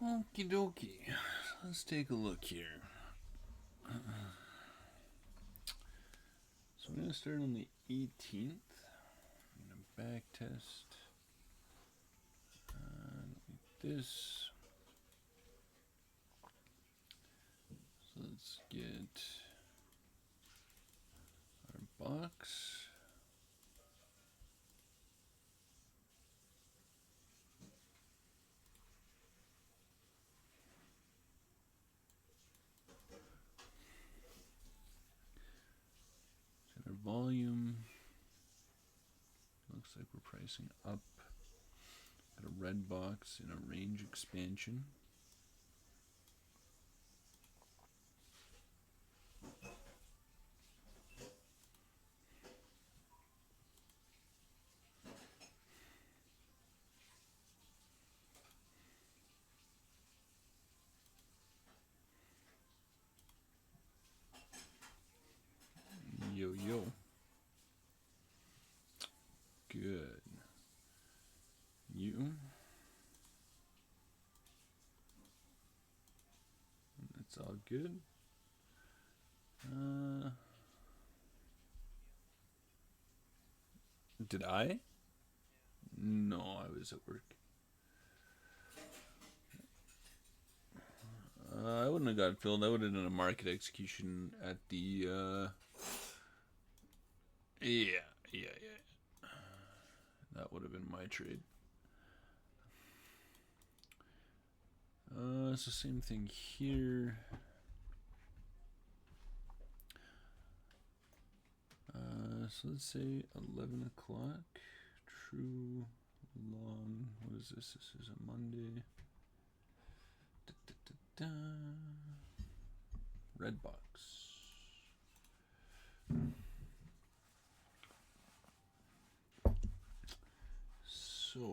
Okie dokie. Let's take a look here. So I'm going to start on the 18th. I'm going to back test like this. So let's get our box. Set our volume. Looks like we're pricing up. Got a red box in a range expansion. Yo, yo. Good. You. That's all good. Did I? No, I was at work. I wouldn't have got filled. I would have done a market execution at the. Yeah. That would have been my trade. It's the same thing here. So let's say 11 o'clock. True long. What is this? This is a Monday. Red box. So,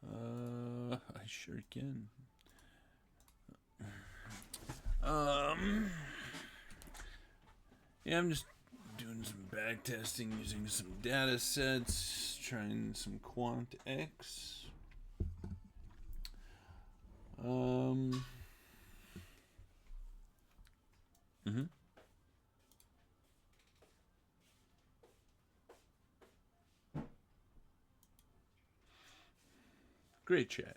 I sure can. Yeah, I'm just doing some back testing using some data sets, trying some quant X. Great chat.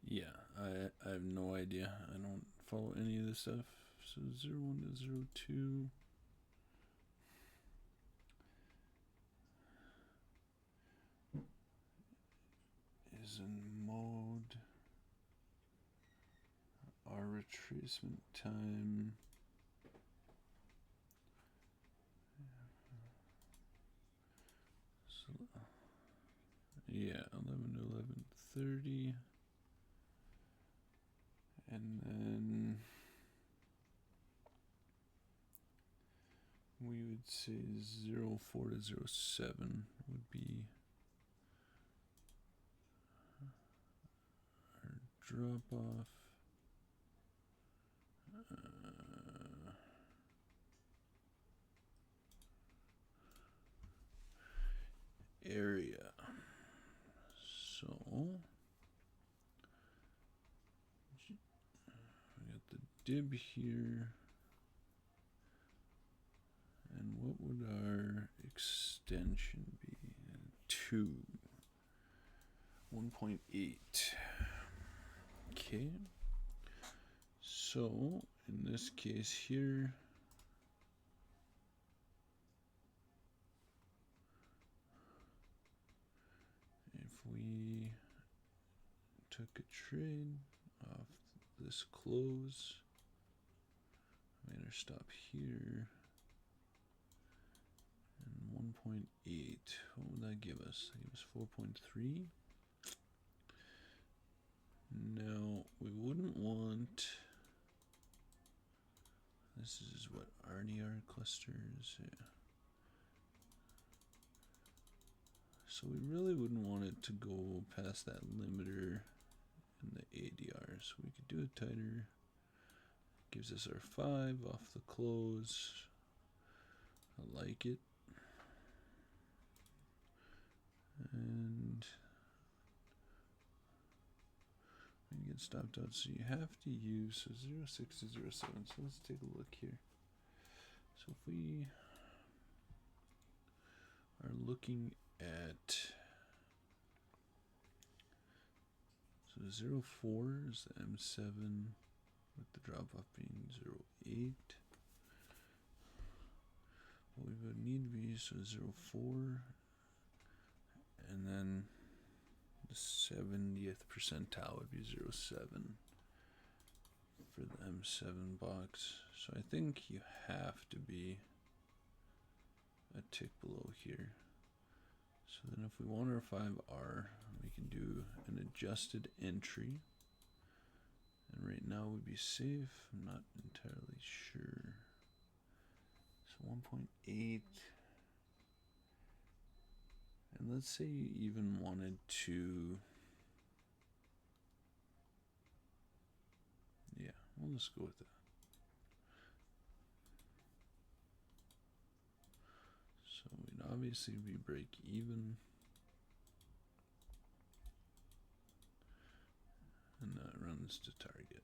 Yeah, I have no idea. I don't follow any of this stuff. So 01 to 02. Is in mode. Our retracement time. So, yeah, 11 to 11:30. And then we would say 04 to 07 would be our drop off. Area. So we got the dib here. And what would our extension be? 2. 1.8. Okay. So in this case here, we took a trade off this close. Made our stop here. And 1.8. What would that give us? That gives us 4.3. Now we wouldn't want. This is what IDR clusters. Yeah. So we really wouldn't want it to go past that limiter in the ADR. So we could do it tighter. Gives us our 5 off the close. I like it. And we get stopped out. So you have to use 0.6 to 0.7. So let's take a look here. So if we are looking at 0.4 is the M7 with the drop off being 0.8. What we would need to be 0.4, and then the 70th percentile would be 0.7 for the M7 box. So I think you have to be a tick below here. So then if we want our 5R, we can do an adjusted entry. And right now we'd be safe. I'm not entirely sure. So 1.8. And let's say you even wanted to, yeah, we'll just go with that. So we'd obviously be break even. And that runs to target.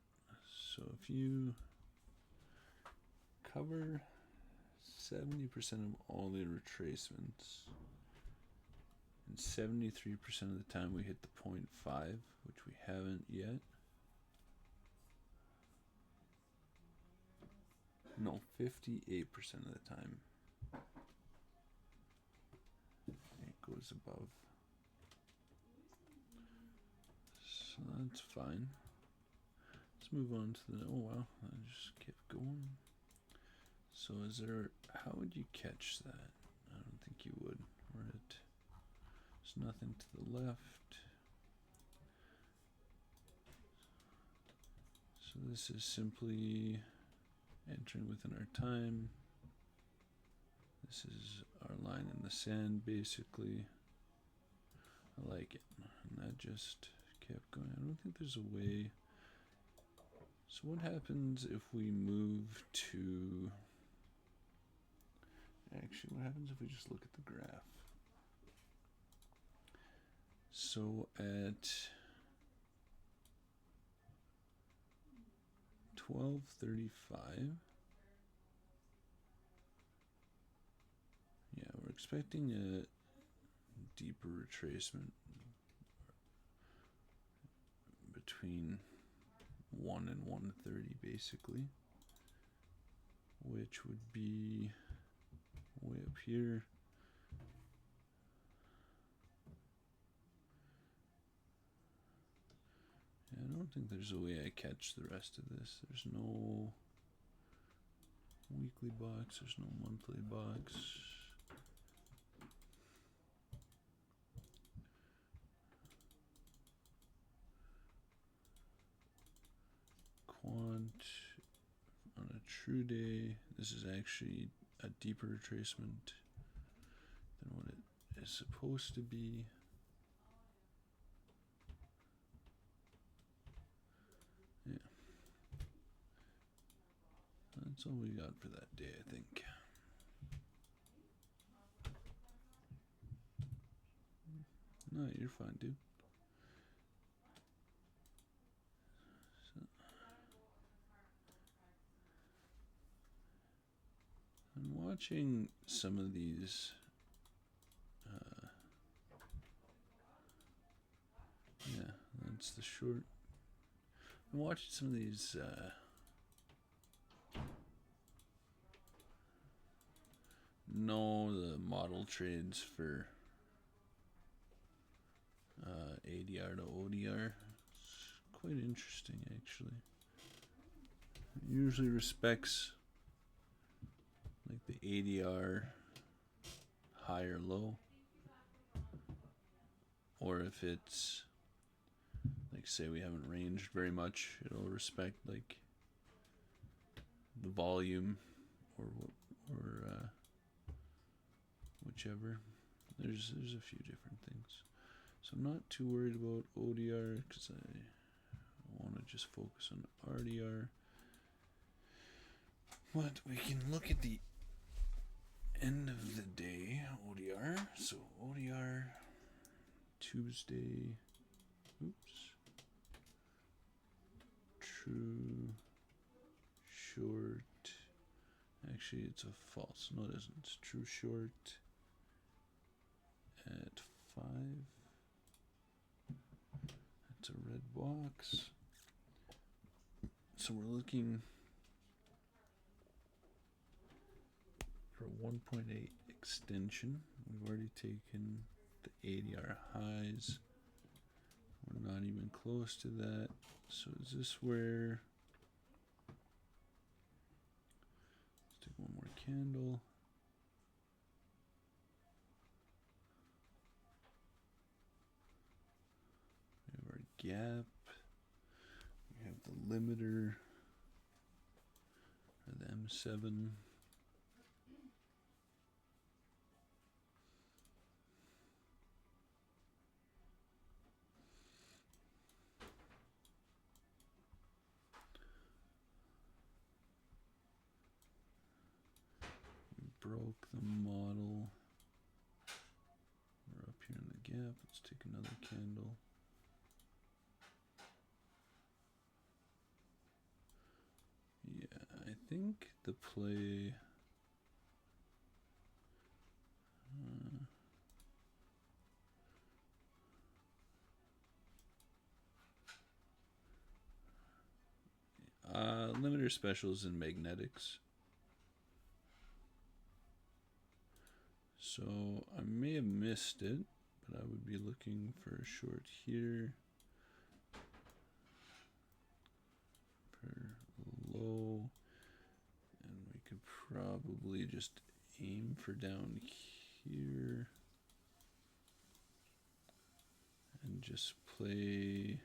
So if you cover 70% of all the retracements, and 73% of the time we hit the 0.5, which we haven't yet. No, 58% of the time it goes above. So that's fine. Let's move on to the, oh wow, I just kept going. So is there, how would you catch that? I don't think you would. We're at, there's nothing to the left. So this is simply entering within our time. This is our line in the sand basically. I like it. And that just kept going. I don't think there's a way. So what happens if we move to, actually what happens if we just look at the graph? So at 12:35, yeah, we're expecting a deeper retracement between 1 and 1:30 basically, which would be way up here. Yeah, I don't think there's a way I catch the rest of this. There's no weekly box, there's no monthly box. Quant on a true day, this is actually a deeper retracement than what it is supposed to be. Yeah. That's all we got for that day, I think. No, you're fine, dude. So, I'm watching some of these. Yeah, that's the short. I'm watching some of these. The model trades for ADR to ODR. It's quite interesting, actually. It usually respects like the ADR high or low, or if it's like, say we haven't ranged very much, it'll respect like the volume or whichever. There's a few different things. So I'm not too worried about ODR because I want to just focus on RDR. But we can look at the end of the day ODR. So ODR Tuesday. Oops. True short. Actually, it's a false. No, it isn't. It's true short at 5. That's a red box. So we're looking for 1.8 extension. We've already taken the ADR highs. We're not even close to that. So is this where... Let's take one more candle. We have our gap. We have the limiter, or the M7. Broke the model. We're up here in the gap. Let's take another candle. Yeah, I think the play... limiter specials and magnetics. So I may have missed it, but I would be looking for a short here. For low. And we could probably just aim for down here. And just play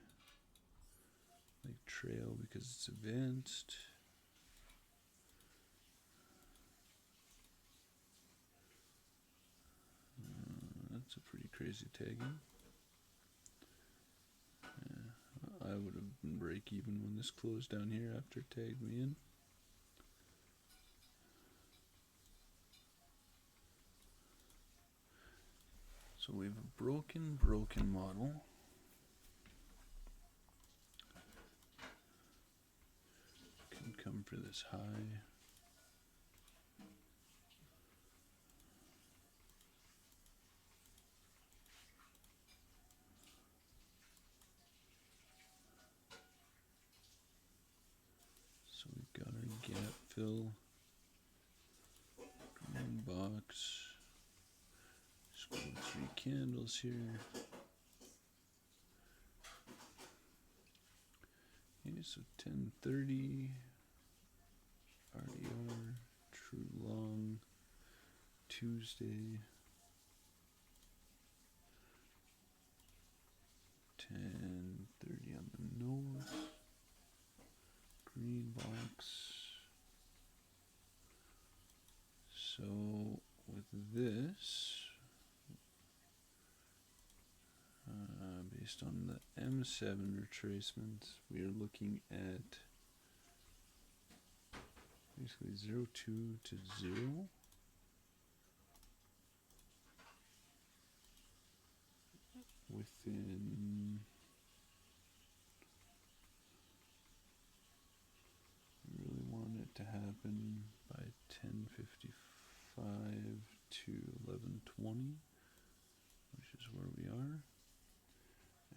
like trail because it's advanced. That's a pretty crazy tagging. Yeah, I would have been break even when this closed down here after it tagged me in. So we have a broken model. Can come for this high. So we've got our gap fill. Green box. Just go 3 candles here. Okay, so 10:30. RDR, true long, Tuesday. 10:30 on the nose. Green box. So with this, based on the M7 retracement, we are looking at basically 0.2 to 0. Within, we really want it to happen by 10:55 to 11:20, which is where we are.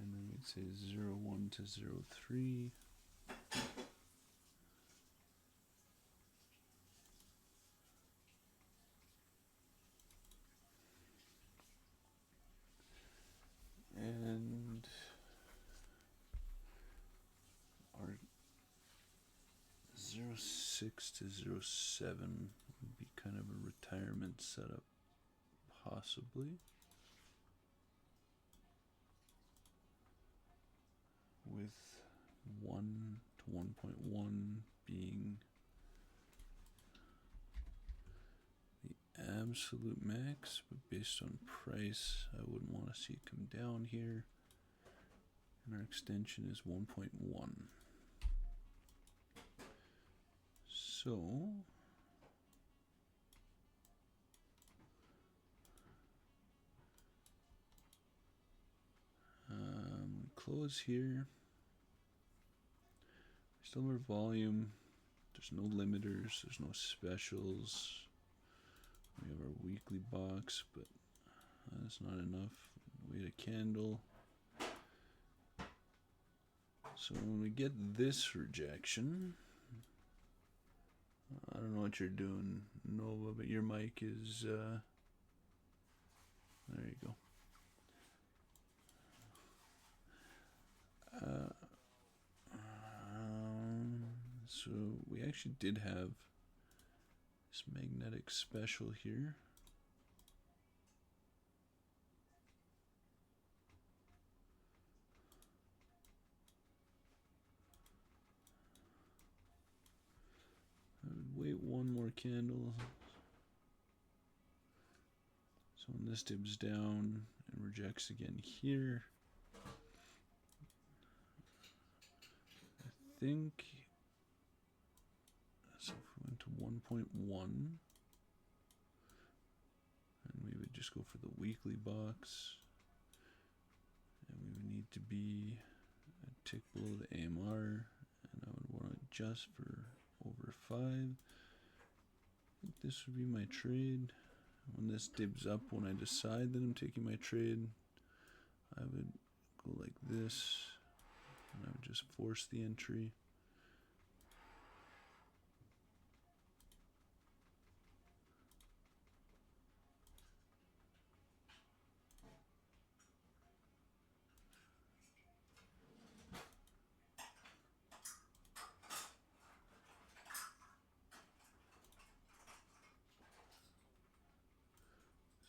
And then we'd say 0.1 to 0.3. And 0.06 to 0.7 would be kind of a retirement setup, possibly. With 1 to 1.1 being the absolute max, but based on price, I wouldn't want to see it come down here. And our extension is 1.1. So close here. Still our volume. There's no limiters. There's no specials. We have our weekly box, but that's not enough. We had a candle. So when we get this rejection, I don't know what you're doing, Nova, but your mic is, there you go. So we actually did have this magnetic special here. I would wait one more candle. So when this dips down and rejects again here, I think, so if we went to 1.1, and we would just go for the weekly box, and we would need to be a tick below the AMR, and I would want to adjust for over 5. I think this would be my trade. When this dips up, when I decide that I'm taking my trade, I would go like this, and I would just force the entry.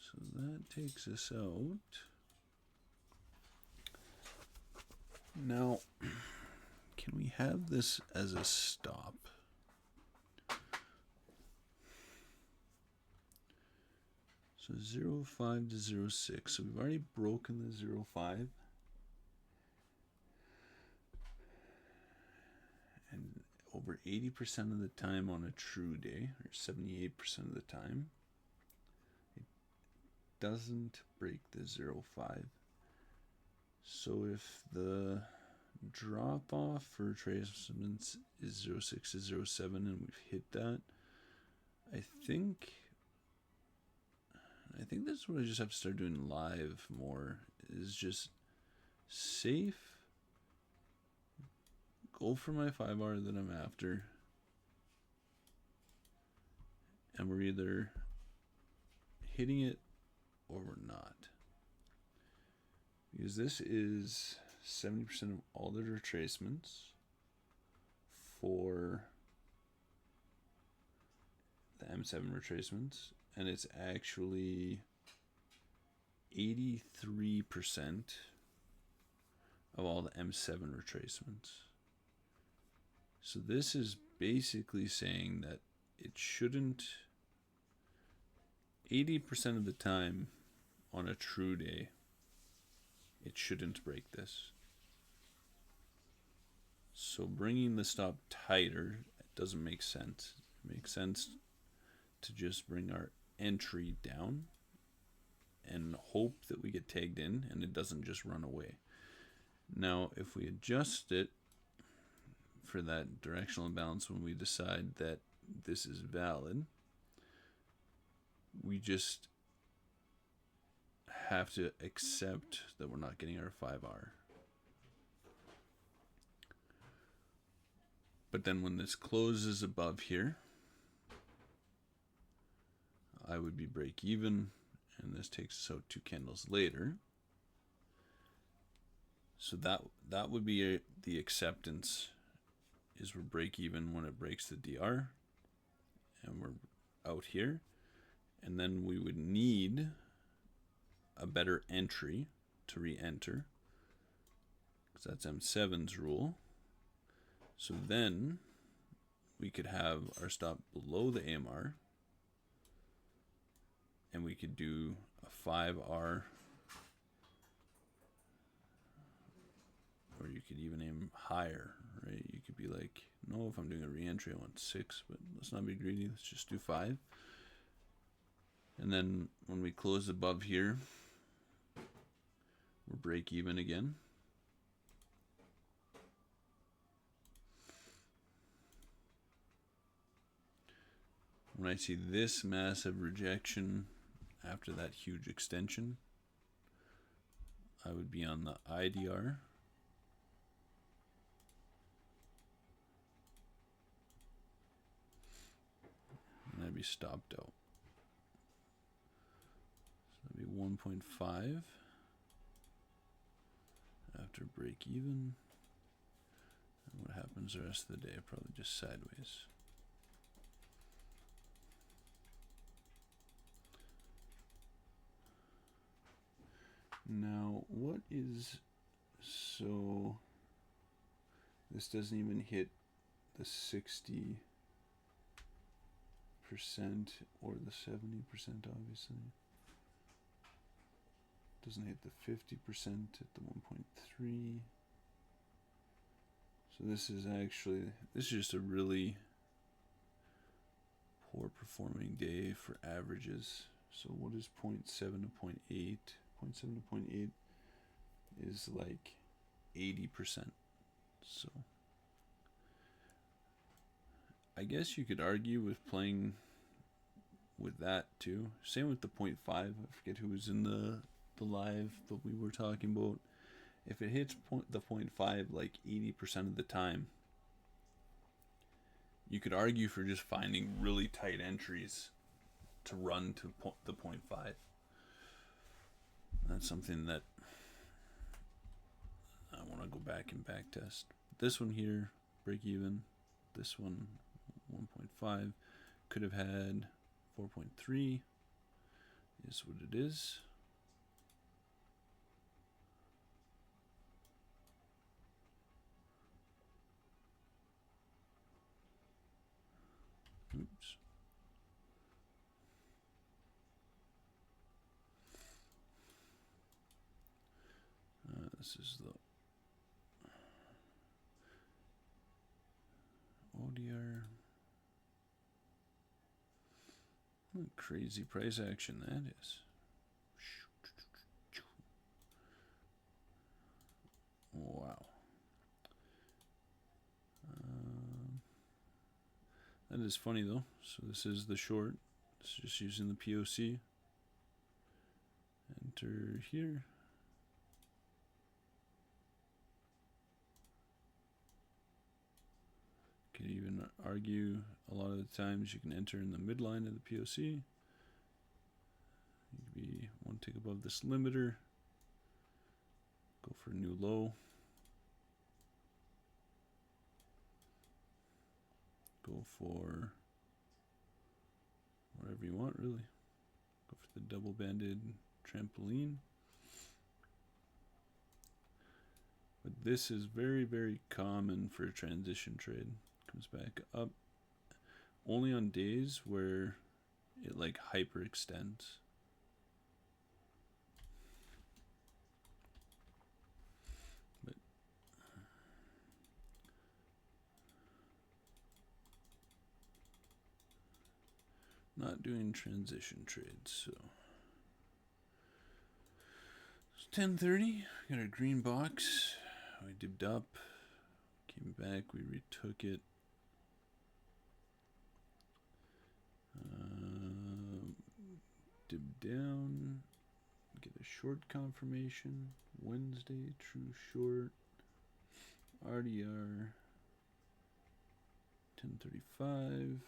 So that takes us out. Now, can we have this as a stop? So 0.5 to 0.6. So we've already broken the 0.5. And over 80% of the time on a true day, or 78% of the time, it doesn't break the 0.5. So if the drop off for retracements is 0.6 to 0.7 and we've hit that, I think this is what I just have to start doing live more, is just safe, go for my 5R that I'm after, and we're either hitting it or we're not. Because this is 70% of all the retracements for the M7 retracements, and it's actually 83% of all the M7 retracements. So this is basically saying that it shouldn't, 80% of the time on a true day, it shouldn't break this. So bringing the stop tighter doesn't make sense. It makes sense to just bring our entry down and hope that we get tagged in and it doesn't just run away. Now, if we adjust it for that directional imbalance when we decide that this is valid, we just have to accept that we're not getting our 5R. But then when this closes above here, I would be break even, and this takes us out 2 candles later. So that would be the acceptance is we're break even when it breaks the DR, and we're out here. And then we would need a better entry to re-enter, because that's M7's rule. So then we could have our stop below the AMR, and we could do a 5R, or you could even aim higher, right? You could be like, no, if I'm doing a re-entry, I want 6, but let's not be greedy. Let's just do 5. And then when we close above here, we're break even again. When I see this massive rejection after that huge extension, I would be on the IDR. And I'd be stopped out. So that'd be 1.5 after break even. And what happens the rest of the day? Probably just sideways. Now, what is, so this doesn't even hit the 60% or the 70%, obviously. Doesn't hit the 50% at the 1.3. So this is just a really poor performing day for averages. So what is 0.7 to 0.8? 0.7 to 0.8 is like 80%. So I guess you could argue with playing with that too. Same with the 0.5. I forget who was in the live that we were talking about. If it hits the 0.5 like 80% of the time, you could argue for just finding really tight entries to run to the 0.5. That's something that I want to go back and back test. This one here, break even. This one, 1.5. Could have had 4.3. Is what it is. Oops. This is the ODR. What crazy price action that is. Wow. That is funny though. So this is the short. It's just using the POC. Enter here. Could even argue a lot of the times you can enter in the midline of the POC. You could be one tick above this limiter. Go for a new low. Go for whatever you want, really. Go for the double banded trampoline. But this is very, very common for a transition trade. Comes back up only on days where it like hyperextends. But not doing transition trades, so it's 10:30. Got our green box. We dipped up, came back, we retook it. Dip down, get a short confirmation. Wednesday, true short. RDR 1035.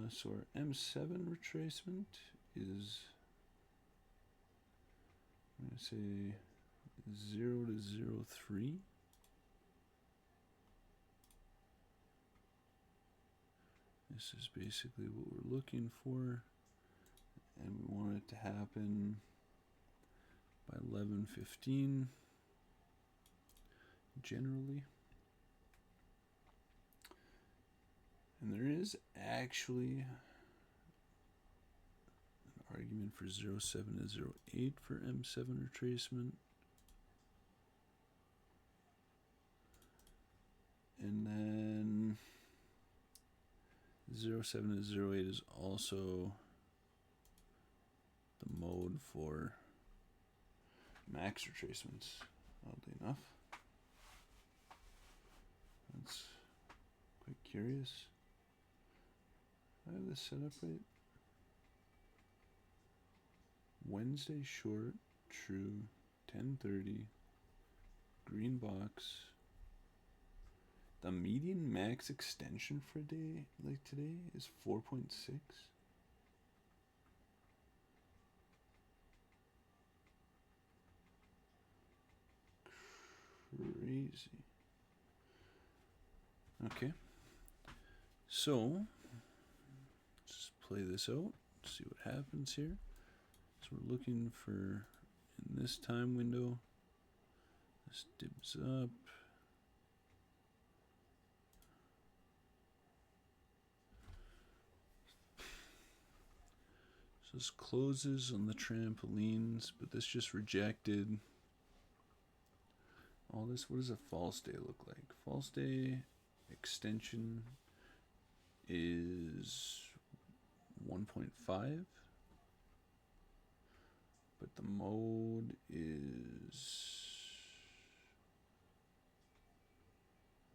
So our M7 retracement is I'm going to say 0 to 0, 3. This is basically what we're looking for, and we want it to happen by 11:15 generally. And there is actually an argument for 07 to 08 for M7 retracement. And then 07 to 08 is also the mode for max retracements, oddly enough. That's quite curious. I have this set up right. Wednesday short, true, 10:30, green box. The median max extension for a day like today is 4.6. Crazy. Okay. So, just play this out, see what happens here. So we're looking for, in this time window, this dips up. So this closes on the trampolines, but this just rejected. All this, what does a false day look like? False day extension is 1.5, but the mode is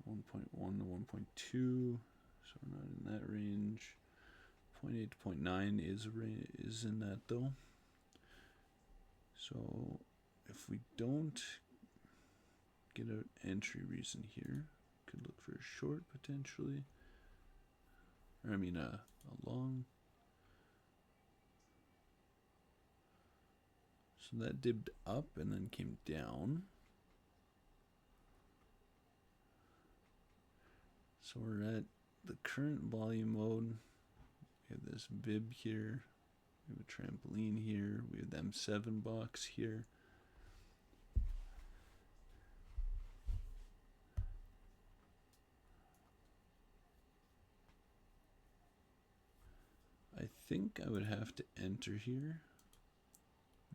1.1 to 1.2, so we're not in that range. 0.8 to 0.9 is in that though. So if we don't get an entry reason here, could look for a short potentially, or I mean a long. So that dipped up and then came down. So we're at the current volume mode. We have this bib here. We have a trampoline here. We have the M7 box here. I think I would have to enter here.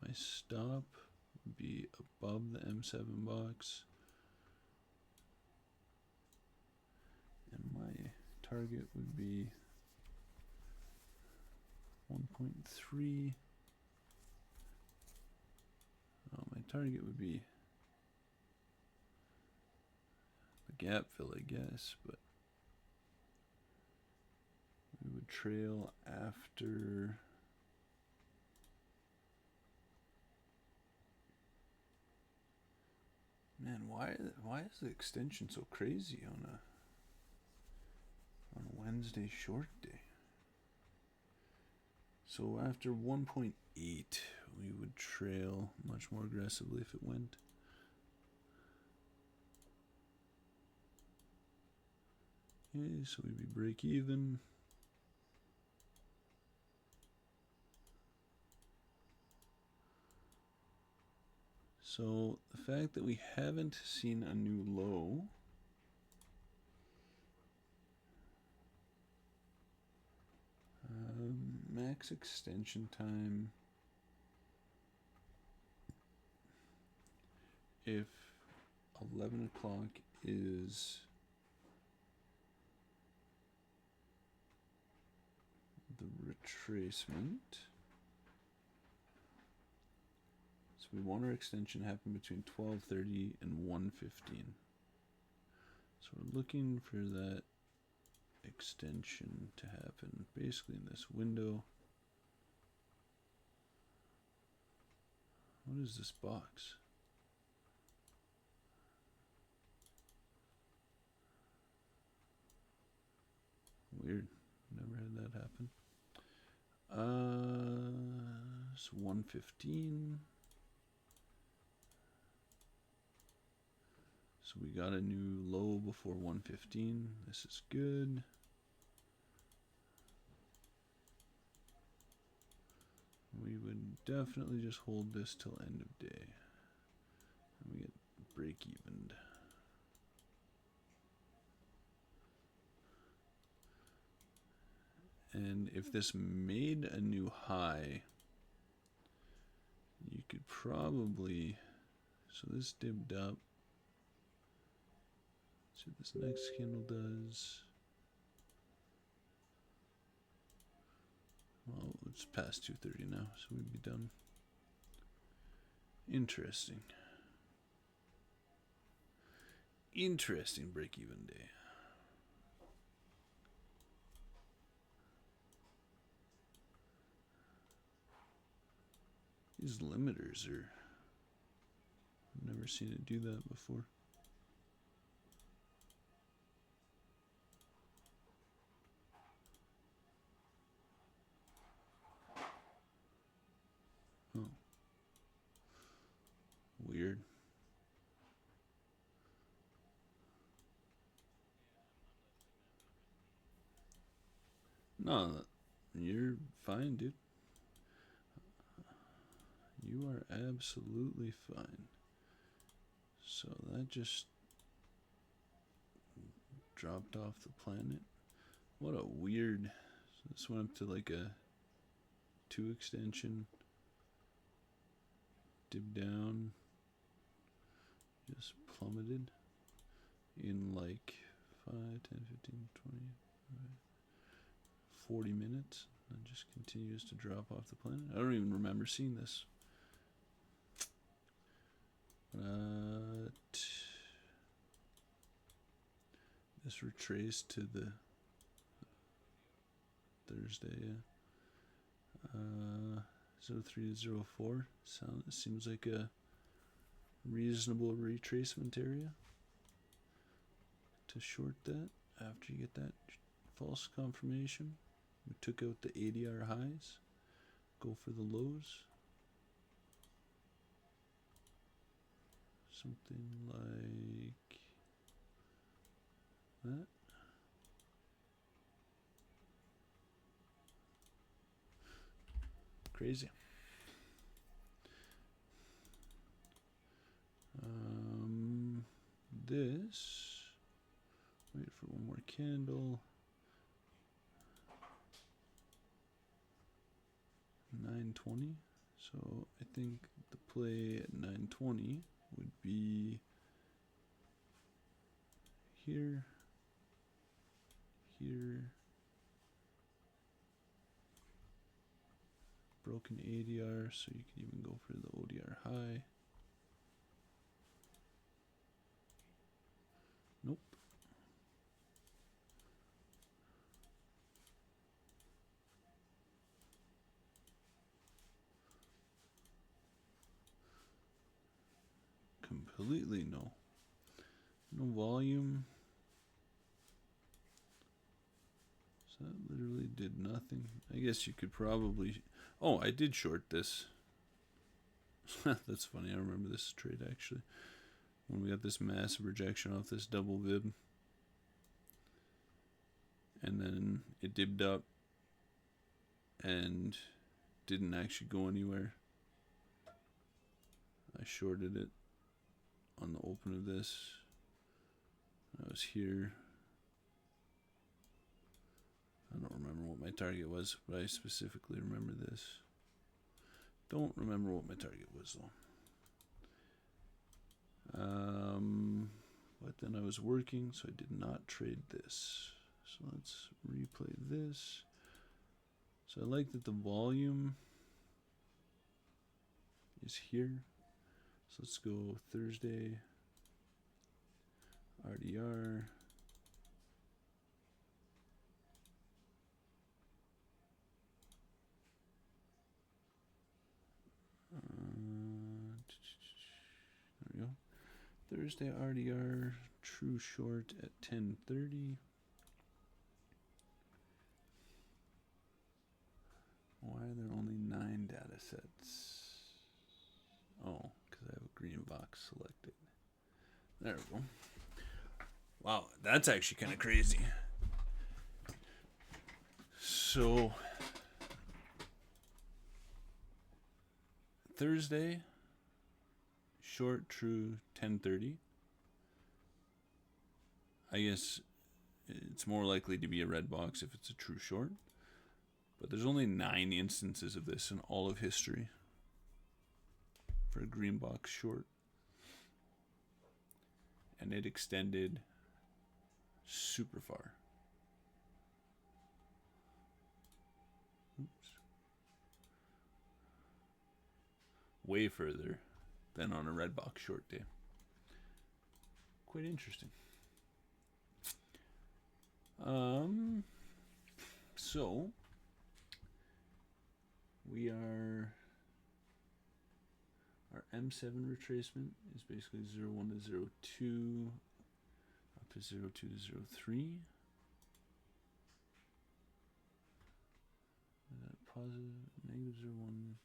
My stop would be above the M7 box. And my target would be 1.3. Oh, my target would be the gap fill, I guess, but we would trail after man, why is the extension so crazy on a Wednesday short day? So after 1.8 we would trail much more aggressively if it went. Okay, so we'd be break even. So the fact that we haven't seen a new low max extension time, if 11 o'clock is the retracement, so we want our extension to happen between 12:30 and 1:15. So we're looking for that extension to happen basically in this window. What is this box? Weird. Never had that happen. It's 1:15. So we got a new low before 115. This is good. We would definitely just hold this till end of day. And we get break evened. And if this made a new high, you could probably, so this dipped up. Let's see what this next candle does. Well, it's past 2:30 now, so we'd be done. Interesting. Interesting break-even day. These limiters are, I've never seen it do that before. Oh. Weird. No, you're fine, dude. You are absolutely fine. So that just dropped off the planet. What a weird. So this went up to like a 2 extension. Dipped down. Just plummeted in like 5, 10, 15, 20, 40 minutes. And just continues to drop off the planet. I don't even remember seeing this. But this retraced to the Thursday, yeah. 0304. Seems like a reasonable retracement area to short that after you get that false confirmation. We took out the ADR highs. Go for the lows. Something like that. Crazy. This, wait for one more candle. 920. So I think the play at 920 would be here, here, broken ADR, so you can even go for the ODR high. Nope. Completely no. No volume. So that literally did nothing. I guess you could probably... Oh, I did short this. That's funny. I remember this trade actually. When we got this massive rejection off this double bid. And then it dipped up and didn't actually go anywhere. I shorted it on the open of this. I was here. I don't remember what my target was, but I specifically remember this. Don't remember what my target was though. But then I was working, so I did not trade this. So let's replay this. So I like that the volume is here. So let's go Thursday, RDR. There we go. Thursday RDR, true short at 10:30. Why are there only 9 data sets? Oh, because I have a green box selected. There we go. Wow, that's actually kind of crazy. So Thursday, short, true, 10:30. I guess it's more likely to be a red box if it's a true short. But there's only 9 instances of this in all of history for a green box short. And it extended super far. Oops. Way further than on a red box short day. Quite interesting. So we are, our M7 retracement is basically 01 to 02 up to 02 to 03. Positive, negative 01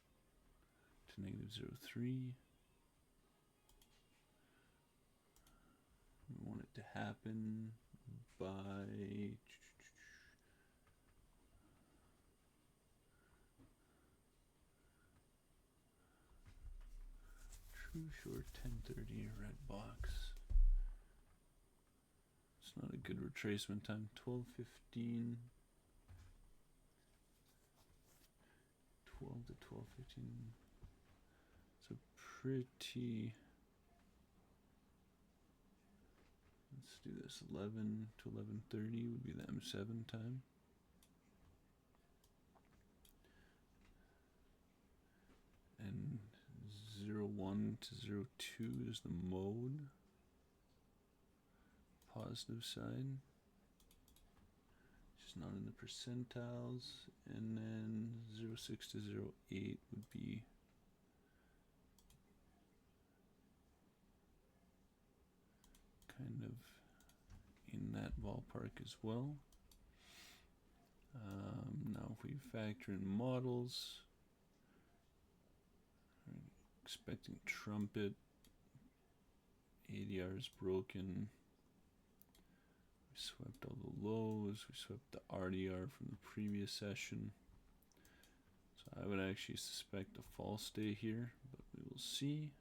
to negative 03. We want it to happen by true short 10:30 red box. It's not a good retracement time. 12:15. 12 to 12:15. It's a pretty. Let's do this. 11 to 11:30 would be the M7 time. And 01 to 02 is the mode. Positive side. Just not in the percentiles. And then 06 to 08 would be kind of in that ballpark as well. Now if we factor in models, we're expecting trumpet, ADR is broken, we swept all the lows, we swept the RDR from the previous session, so I would actually suspect a false day here, but we will see.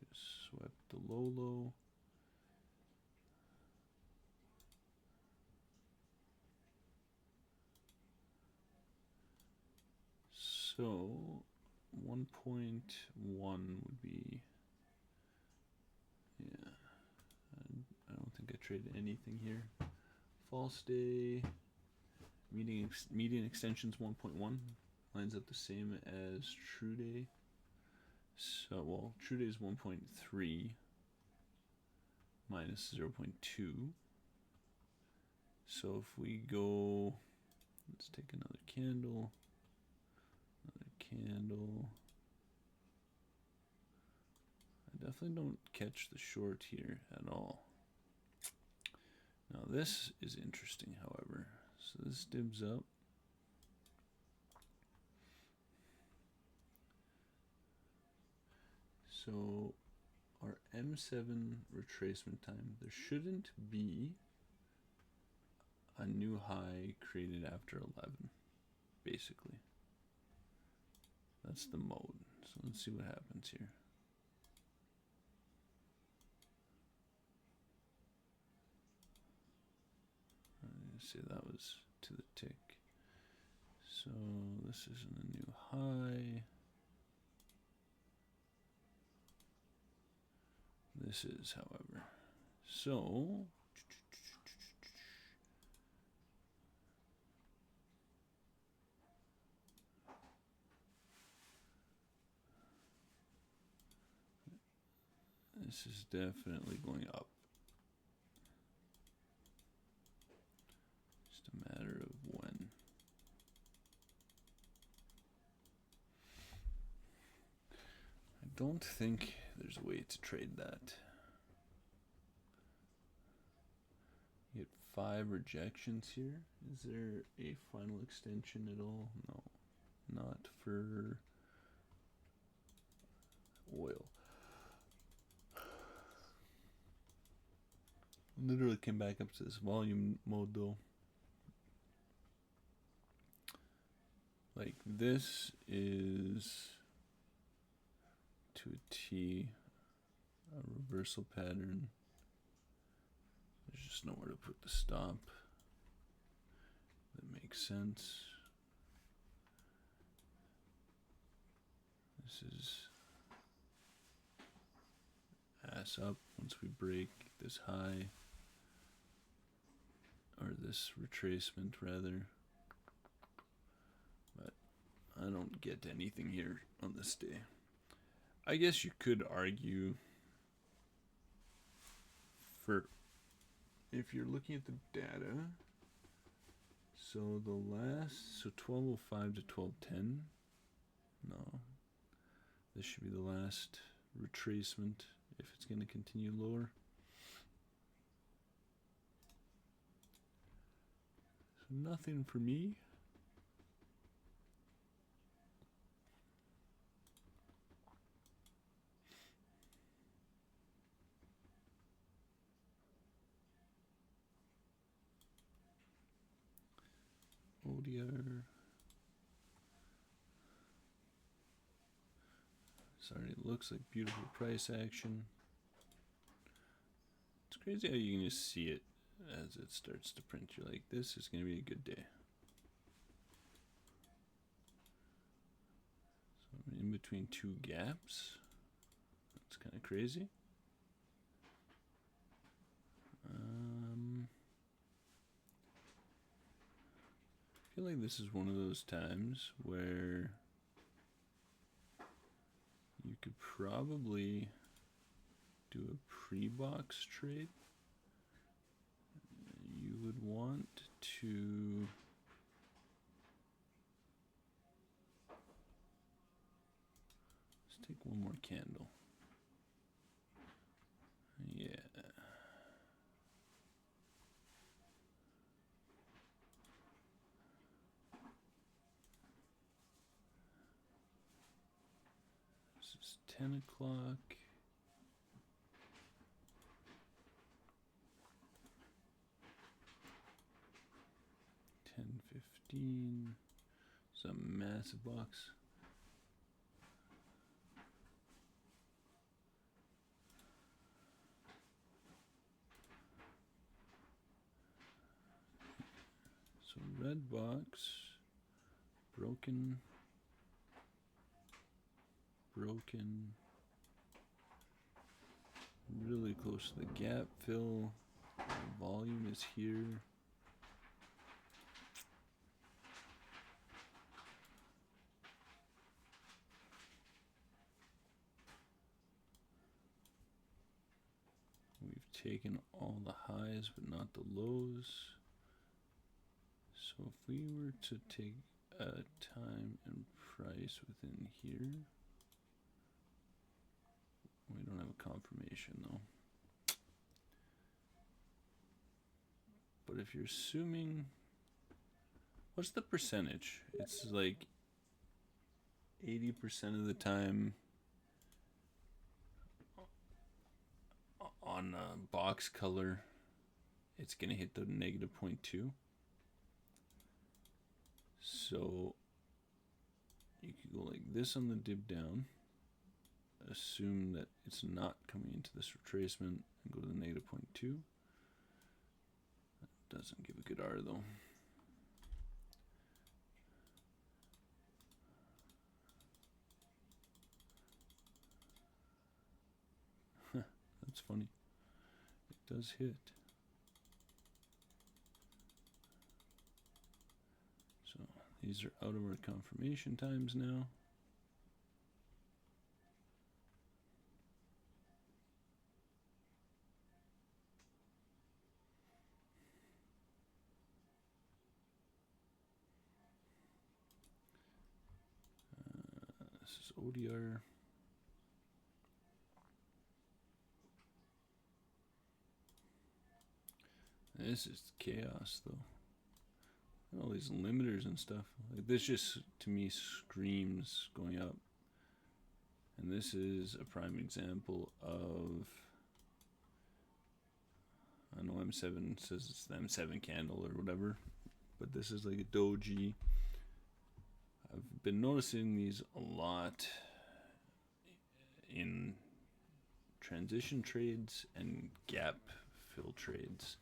Just swept the low. So 1.1 would be, yeah, I don't think I traded anything here. False day, median extensions 1.1, lines up the same as true day. So, well, true day is 1.3 minus 0.2. So if we go, let's take another candle. I definitely don't catch the short here at all. Now this is interesting, however. So this dibs up. So our M7 retracement time, there shouldn't be a new high created after 11, basically. That's the mode. So let's see what happens here. Say that was to the tick. So this isn't a new high. This is, however. So this is definitely going up. Just a matter of when. I don't think there's a way to trade that. You get 5 rejections here. Is there a final extension at all? No, not for oil. literally came back up to this volume mode though. Like this is to a T a reversal pattern. There's just nowhere to put the stop. That makes sense. This is ass up once we break this high, or this retracement rather. But I don't get anything here on this day. I guess you could argue for, if you're looking at the data, so the last, so 1205 to 1210, no, this should be the last retracement if it's going to continue lower. So nothing for me. IDR. Sorry, it looks like beautiful price action. It's crazy how you can just see it as it starts to print. You're like, this is going to be a good day. So I'm in between two gaps. That's kind of crazy. I feel like this is one of those times where you could probably do a pre-box trade. You would want to let's take one more candle. Yeah. This is 10 o'clock. 10:15. It's a massive box. So red box, broken, really close to the gap fill. The volume is here. We've taken all the highs but not the lows. So if we were to take a time and price within here, we don't have a confirmation though. But if you're assuming, what's the percentage? It's like 80% of the time on box color, it's gonna hit the -0.2. So you could go like this on the dip down, assume that it's not coming into this retracement, and go to the -0.2. That doesn't give a good R though. That's funny. It does hit. So these are out of our confirmation times now. This is ODR. This is chaos though. And all these limiters and stuff. Like this just to me screams going up. And this is a prime example of I know M7 says it's the M7 candle or whatever, but this is like a doji. I've been noticing these a lot in transition trades and gap fill trades.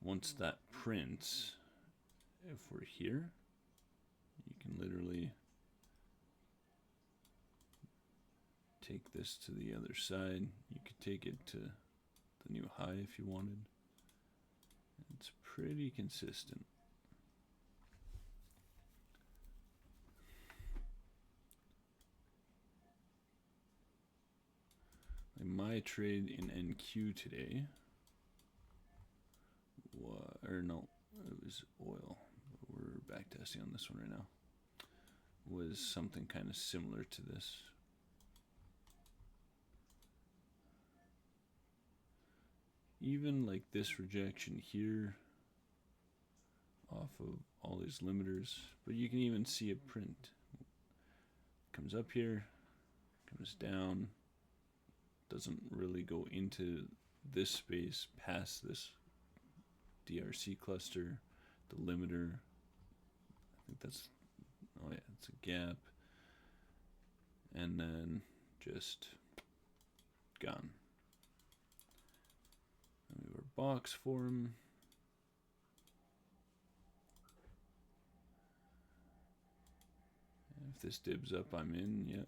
Once that prints, if we're here, you can literally take this to the other side. You could take it to the new high if you wanted. It's pretty consistent. Like my trade in NQ today, or no, it was oil. We're backtesting on this one right now. Was something kind of similar to this. Even like this rejection here off of all these limiters, but you can even see a print. Comes up here, comes down, doesn't really go into this space past this DRC cluster, the limiter. I think that's, oh yeah, it's a gap. And then just gone. And we were box form. If this dibs up, I'm in, yep.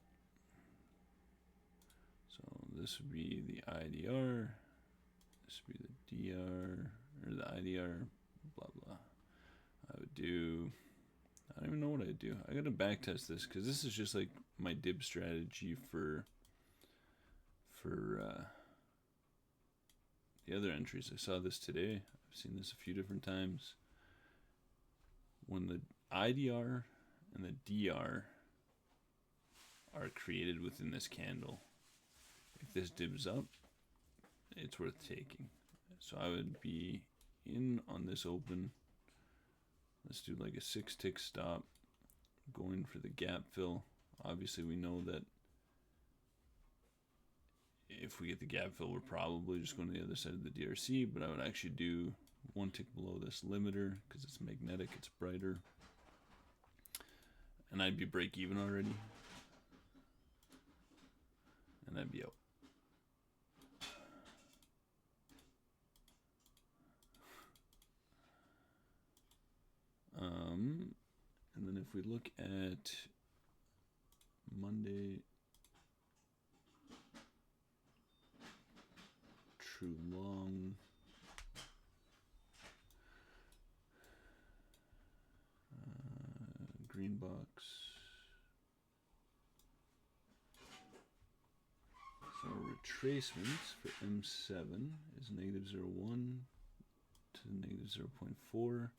So this would be the IDR, this would be the DR, or the IDR, blah, blah. I would do, I don't even know what I'd do. I gotta backtest this, because this is just like my dib strategy for the other entries. I saw this today. I've seen this a few different times. When the IDR and the DR are created within this candle, if this dibs up, it's worth taking. So I would be in on this open. Let's do like a 6-tick stop, going for the gap fill. Obviously we know that if we get the gap fill, we're probably just going to the other side of the DRC, but I would actually do 1 tick below this limiter because it's magnetic, it's brighter. And I'd be break even already. And I'd be out. And then if we look at Monday, true long, green box. So retracements for M7 is -0.1 to -0.4.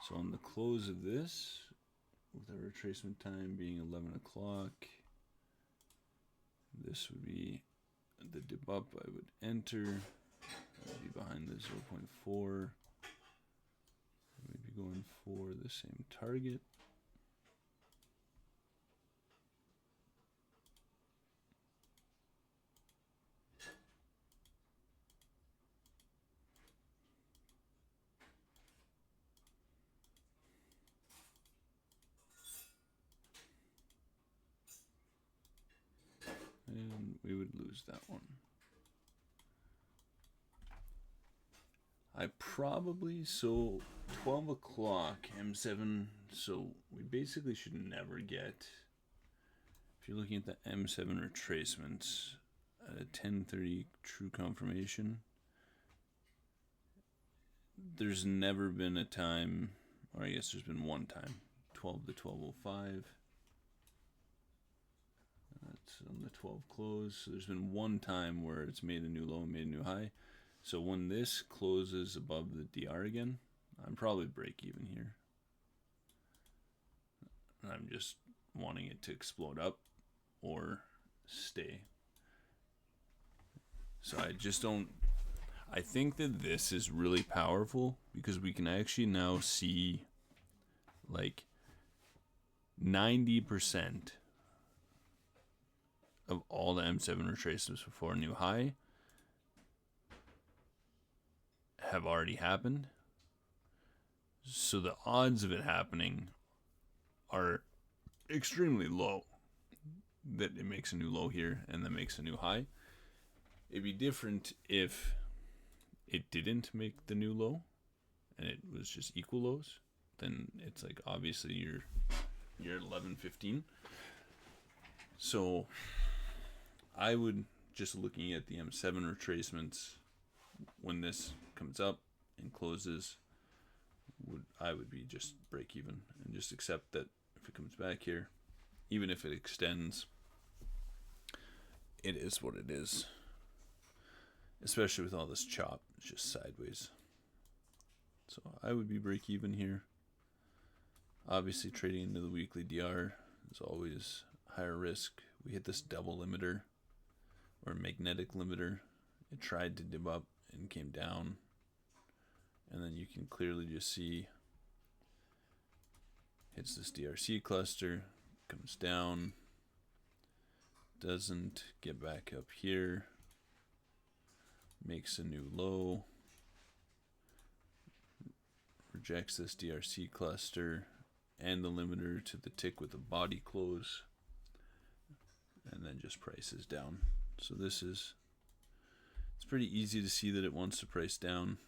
So on the close of this, with our retracement time being 11 o'clock, this would be the dip up. I would enter. I would be behind the 0.4. We'd be going for the same target. And we would lose that one. I probably, so 12 o'clock, M7, so we basically should never get, if you're looking at the M7 retracements, at a 10:30 true confirmation, there's never been a time, or I guess there's been one time, 12 to 12:05. That's on the 12 close. So there's been one time where it's made a new low and made a new high. So when this closes above the DR again, I'm probably break even here. And I'm just wanting it to explode up or stay. So I just don't, I think that this is really powerful because we can actually now see like 90% of all the M7 retracements before a new high have already happened. So the odds of it happening are extremely low that it makes a new low here and then makes a new high. It'd be different if it didn't make the new low and it was just equal lows. Then it's like obviously you're at 11.15. So I would, just looking at the M7 retracements, when this comes up and closes, I would be just break even and just accept that if it comes back here, even if it extends, it is what it is. Especially with all this chop, it's just sideways. So I would be break even here. Obviously trading into the weekly DR is always higher risk. We hit this double limiter or magnetic limiter. It tried to dip up and came down. And then you can clearly just see hits this DRC cluster, comes down, doesn't get back up here, makes a new low, rejects this DRC cluster and the limiter to the tick with a body close, and then just prices down. So this is, it's pretty easy to see that it wants to price down.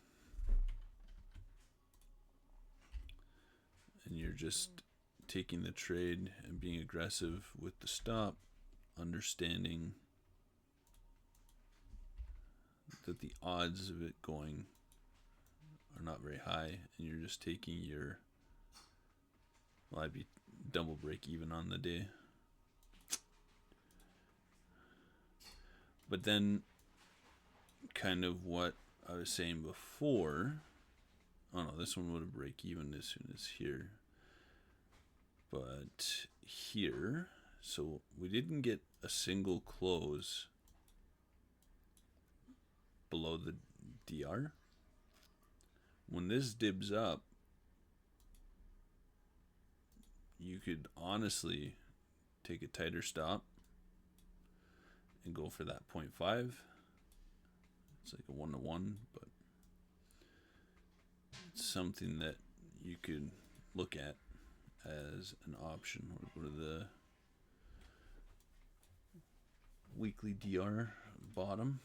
And you're just taking the trade and being aggressive with the stop, understanding that the odds of it going are not very high, and you're just taking your, well, I'd be double break even on the day. But then kind of what I was saying before, oh no, this one would have break even as soon as here. But here, so we didn't get a single close below the DR. When this dibs up, you could honestly take a tighter stop and go for that 0.5. It's like a 1-to-1, but it's something that you could look at as an option. Or go to the weekly DR bottom.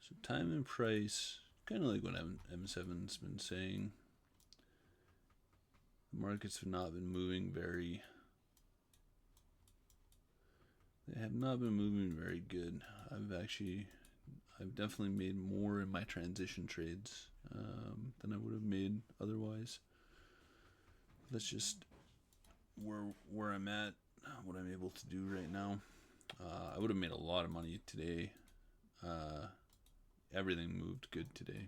So time and price, kind of like what M7's been saying. The markets have not been moving very, they have not been moving very good. I've definitely made more in my transition trades than I would have made otherwise. That's just where I'm at, what I'm able to do right now. I would have made a lot of money today. Everything moved good today.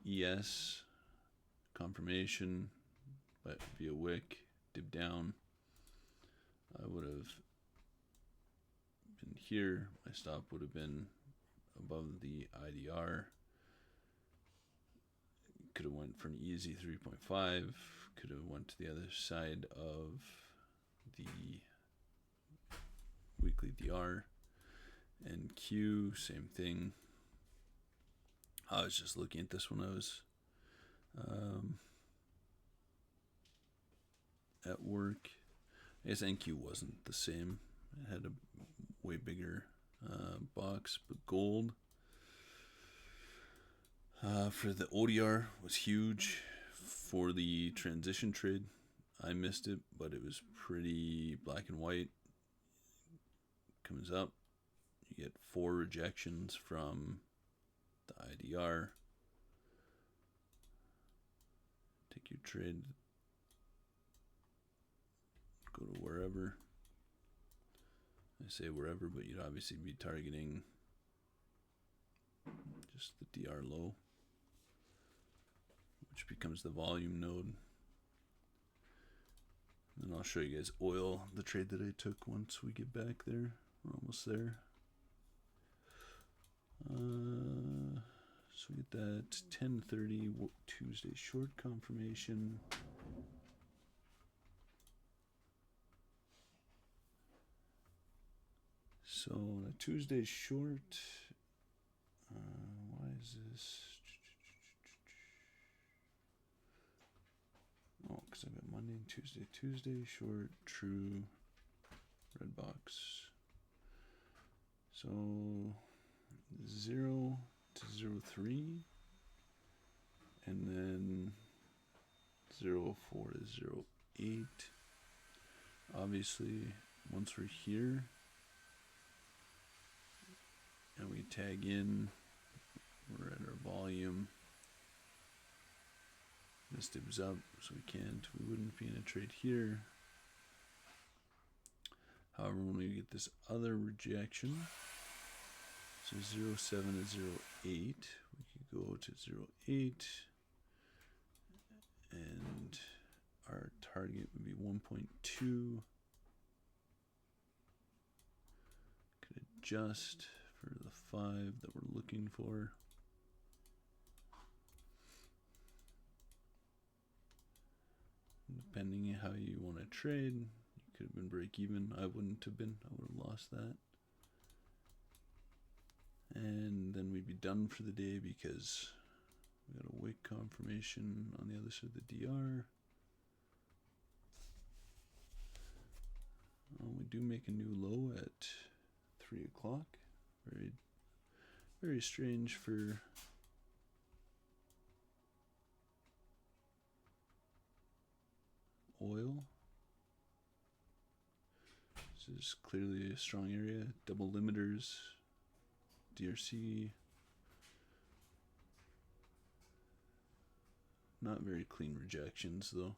ES, confirmation, but via wick, dip down. I would have been here. My stop would have been above the IDR. Could have went for an easy 3.5. Could have went to the other side of the weekly DR. And Q, same thing. I was just looking at this when I was at work. I guess NQ wasn't the same. It had a way bigger box, but gold for the ODR was huge. For the transition trade, I missed it, but it was pretty black and white. Comes up, you get 4 rejections from the IDR. Take your trade, go to wherever. I say wherever, but you'd obviously be targeting just the DR low, which becomes the volume node. And I'll show you guys oil, the trade that I took once we get back there. We're almost there. So we get that 10:30 Tuesday short confirmation. So a Tuesday short. Why is this? Oh, because I've got Monday and Tuesday. Tuesday short, true, red box. So 0 to 0.3, and then 0.04 to 0.8. Obviously, once we're here and we tag in, we're at our volume. This dibs up, so we wouldn't be in a trade here. However, when we get this other rejection, so 0.7 to 0.8, we could go to 0.8, and our target would be 1.2. Could adjust for the 5 that we're looking for. Depending on how you want to trade, you could have been break even. I wouldn't have been. I would have lost that. And then we'd be done for the day because we got a wick confirmation on the other side of the DR. We do make a new low at 3 o'clock. Very, very strange for oil. This is clearly a strong area. Double limiters, DRC. Not very clean rejections though.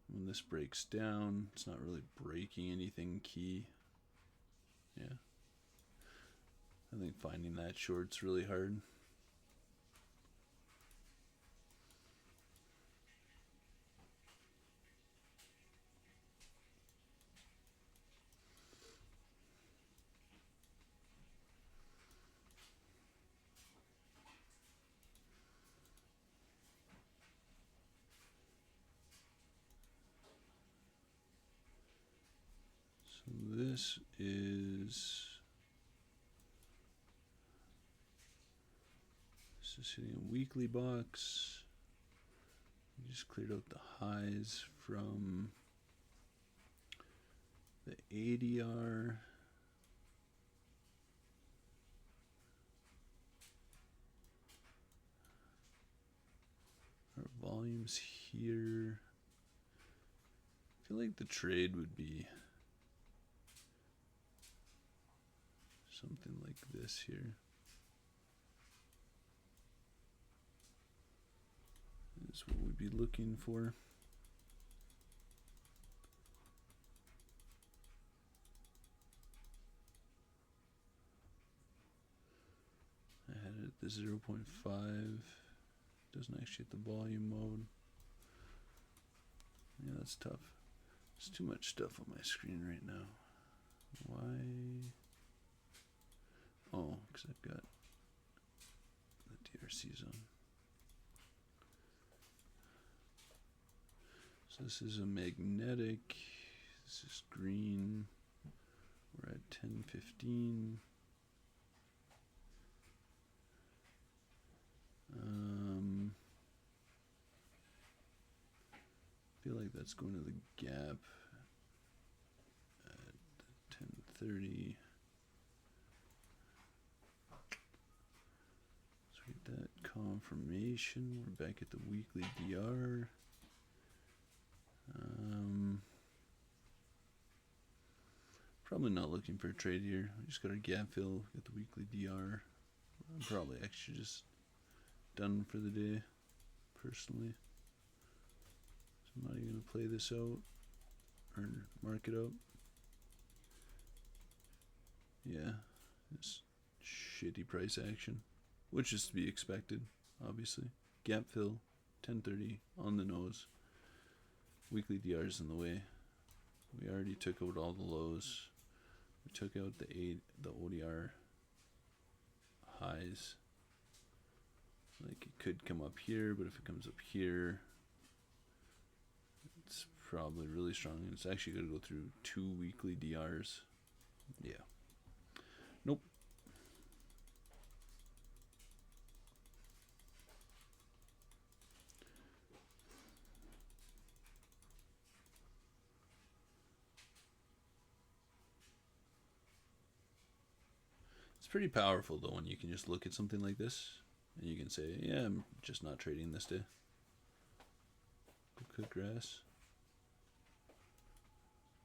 When this breaks down, it's not really breaking anything key. Yeah. I think finding that short's really hard. So this is hitting a weekly box. We just cleared out the highs from the IDR. Our volumes here. I feel like the trade would be something like this here. Is what we'd be looking for. I had it at the 0.5. Doesn't actually hit the volume mode. Yeah, that's tough. There's too much stuff on my screen right now. Why? Oh, because I've got the DRC zone. So this is a magnetic. This is green. We're at 10:15. I feel like that's going to the gap at 10:30. So we get that confirmation. We're back at the weekly DR. Probably not looking for a trade here. We just got our gap fill, get the weekly DR. I'm probably actually just done for the day, personally. So I'm not even going to play this out or mark it up. Yeah, it's shitty price action, which is to be expected, obviously. Gap fill, 10:30 on the nose. Weekly DR's in the way. We already took out all the lows. We took out the ODR highs. Like it could come up here, but if it comes up here, it's probably really strong. It's actually going to go through 2 weekly DRs. Yeah. pretty powerful though when you can just look at something like this and you can say, yeah, I'm just not trading this day. Go cut grass.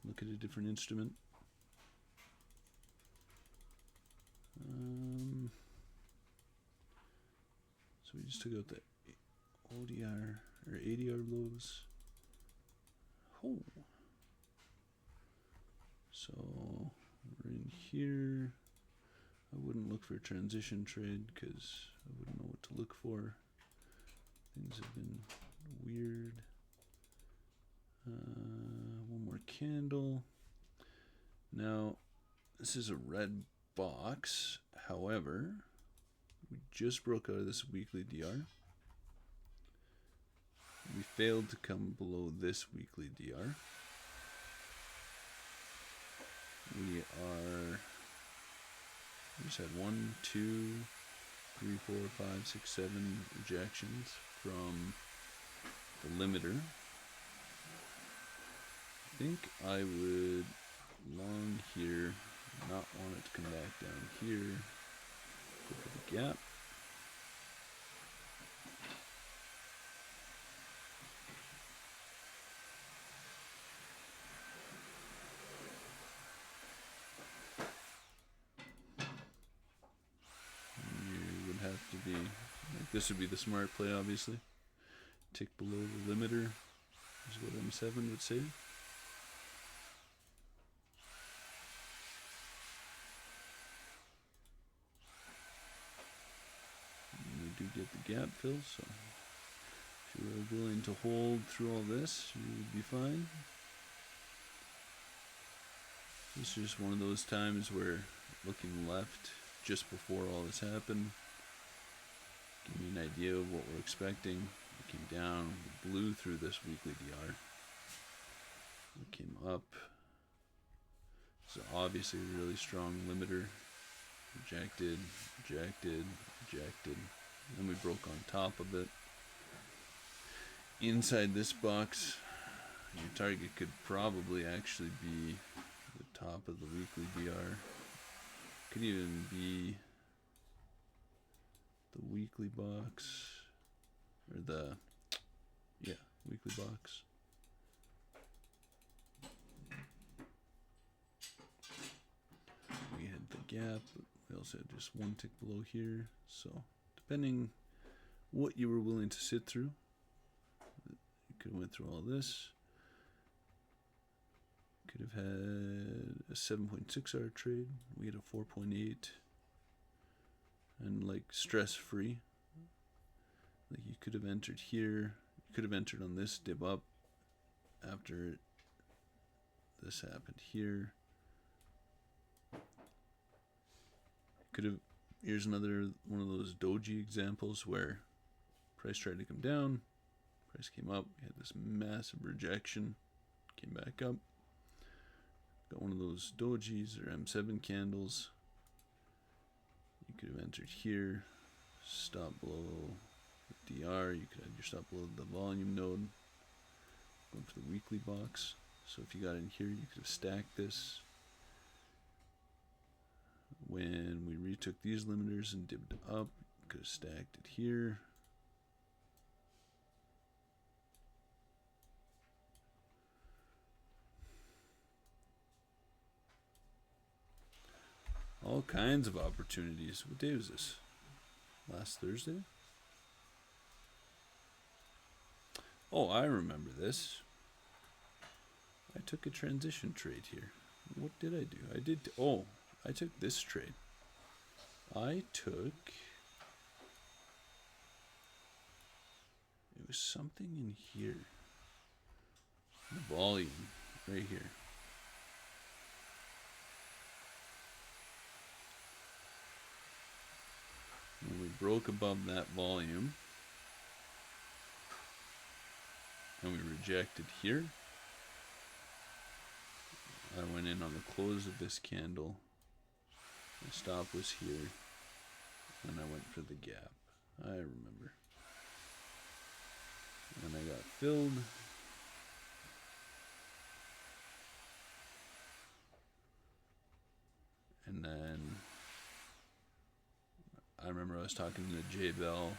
Look at a different instrument. So we just took out the ODR or ADR lows. Oh. So we're in here. I wouldn't look for a transition trade because I wouldn't know what to look for. Things have been weird. One more candle. Now, this is a red box. However, we just broke out of this weekly DR. We failed to come below this weekly DR. We just had 1, 2, 3, 4, 5, 6, 7 rejections from the limiter. I think I would long here, not want it to come back down here. Go for the gap. You would have to be, like, this would be the smart play, obviously. Tick below the limiter is what M7 would say. Do get the gap fill, so if you were willing to hold through all this, you would be fine. This is just one of those times where looking left just before all this happened, give me an idea of what we're expecting. We came down, we blew through this weekly DR. We came up. So obviously a really strong limiter. Rejected, rejected, rejected. Then we broke on top of it. Inside this box, your target could probably actually be the top of the weekly DR. Could even be the weekly box, or the, yeah, weekly box. We had the gap, but we also had just one tick below here, so depending what you were willing to sit through, you could have went through all this. Could have had a 7.6 hour trade. We had a 4.8, and like stress-free. Like you could have entered here. You could have entered on this dip up after this happened here. Could have. Here's another one of those doji examples where price tried to come down, price came up, we had this massive rejection, came back up. Got one of those dojis or M7 candles. You could have entered here, stop below the DR. You could have your stop below the volume node, going for the weekly box. So if you got in here, you could have stacked this. When we retook these limiters and dipped up, could have stacked it here. All kinds of opportunities. What day was this? Last Thursday? Oh, I remember this. I took a transition trade here. What did I do? I took this trade. It was something in here. The volume, right here. When we broke above that volume, and we rejected here, I went in on the close of this candle. My stop was here, and I went for the gap. I remember. And I got filled. And then was talking to Jay Bell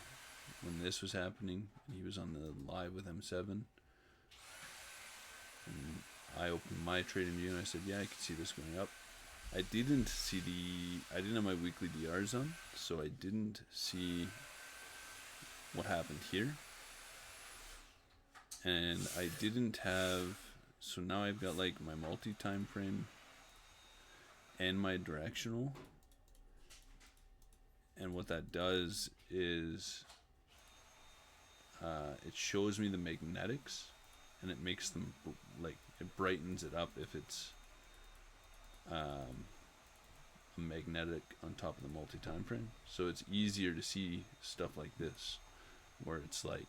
when this was happening. He was on the live with M7. And I opened my trading view and I said, yeah, I could see this going up. I didn't have my weekly DRs on, so I didn't see what happened here. And I didn't have, so now I've got like my multi-time frame and my directional. And what that does is it shows me the magnetics, and it makes them like, it brightens it up if it's a magnetic on top of the multi-time frame. So it's easier to see stuff like this, where it's like,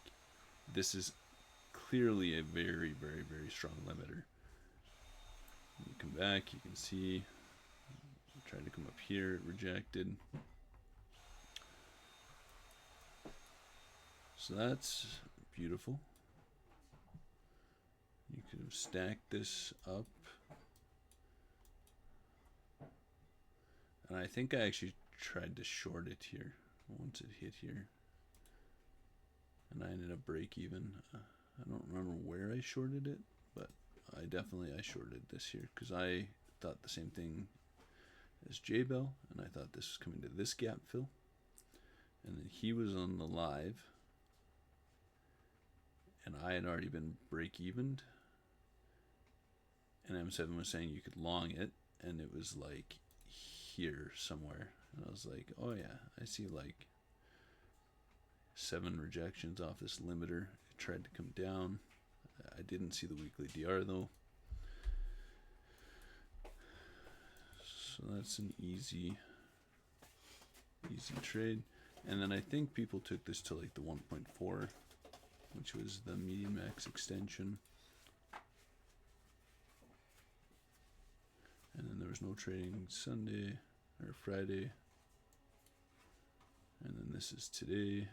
this is clearly a very, very, very strong limiter. You come back, you can see, I tried to come up here, it rejected. So that's beautiful. You could have stacked this up. And I think I actually tried to short it here once it hit here. And I ended up break even. I don't remember where I shorted it, but I shorted this here because I thought the same thing as J-Bell, and I thought this was coming to this gap fill. And then he was on the live, and I had already been break evened. And M7 was saying you could long it, and it was like here somewhere. And I was like, oh yeah, I see like 7 rejections off this limiter. It tried to come down. I didn't see the weekly DR though. So that's an easy trade. And then I think people took this to like the 1.4, which was the medium max extension. And then there was no trading Sunday or Friday. And then this is today.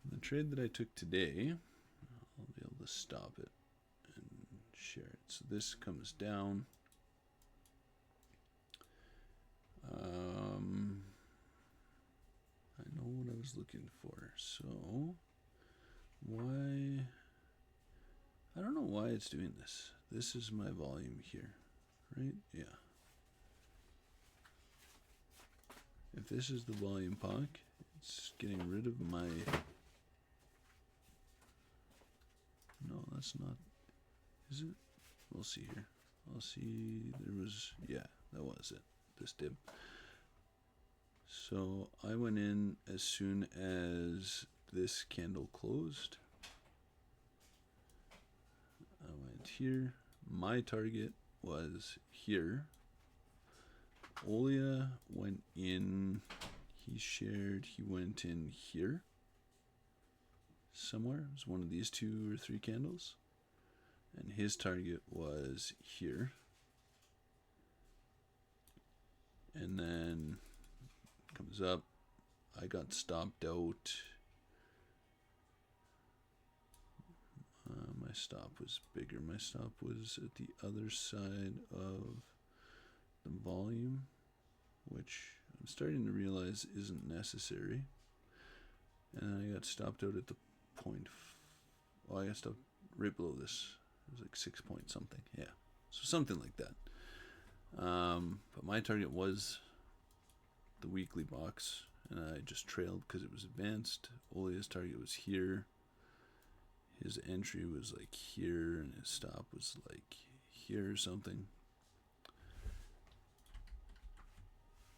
And the trade that I took today, I'll be able to stop it and share it. So this comes down. I know what I was looking for. So why? I don't know why it's doing this. This is my volume here, right? Yeah. If this is the volume POC, it's getting rid of my... No, that's not... Is it? We'll see here. I'll see. There was... Yeah, that was it. This dip. So I went in as soon as this candle closed. I went here. My target was here. Olia went in, he shared, he went in here somewhere. It was one of these 2 or 3 candles. And his target was here. And then comes up. I got stopped out. My stop was bigger. My stop was at the other side of the volume, which I'm starting to realize isn't necessary. And I got stopped out at the point. I got stopped right below this. It was like 6 point something. Yeah, so something like that. But my target was the weekly box, and I just trailed because it was advanced. Olia's target was here. His entry was like here, and his stop was like here or something.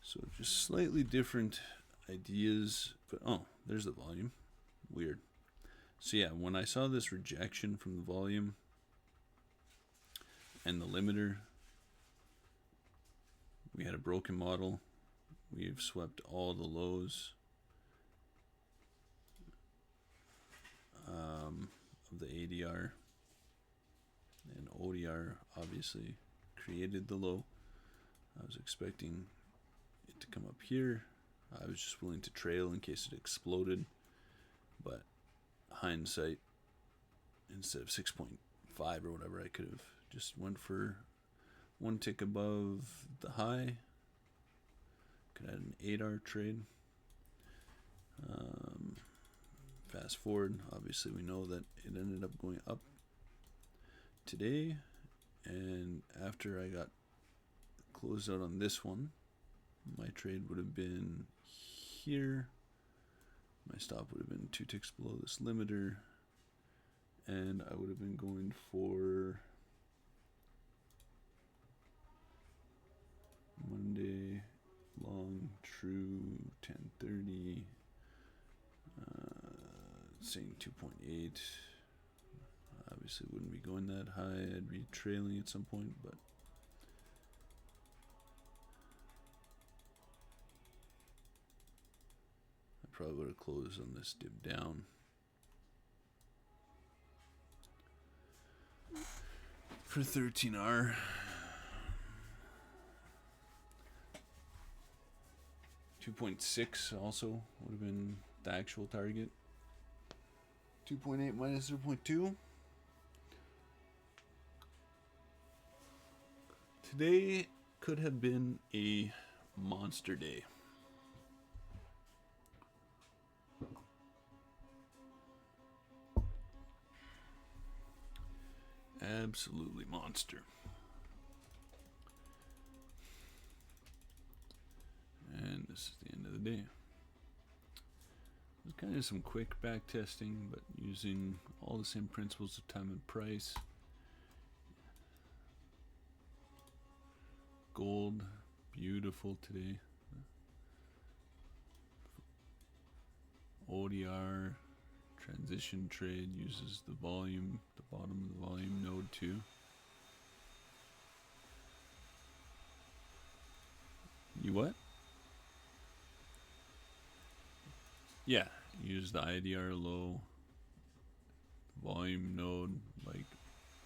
So just slightly different ideas, but oh, there's the volume. Weird. So yeah, when I saw this rejection from the volume and the limiter, we had a broken model. We've swept all the lows of the ADR, and ODR obviously created the low. I was expecting it to come up here. I was just willing to trail in case it exploded, but hindsight, instead of 6.5 or whatever, I could have just went for 1 tick above the high, Could add an 8R trade. Fast forward, obviously we know that it ended up going up today, and after I got closed out on this one, my trade would have been here. My stop would have been 2 ticks below this limiter, and I would have been going for Monday long true 1030, saying 2.8. Obviously wouldn't be going that high. I'd be trailing at some point, but I probably would have closed on this dip down. For 13R. .6 also would have been the actual target. 2.8 minus 0.2. Today could have been a monster day. Absolutely monster. And this is the end of the day. It's kind of some quick back testing, but using all the same principles of time and price. Gold, beautiful today. ODR, transition trade, uses the volume, the bottom of the volume node too. You what? Yeah, use the IDR low volume node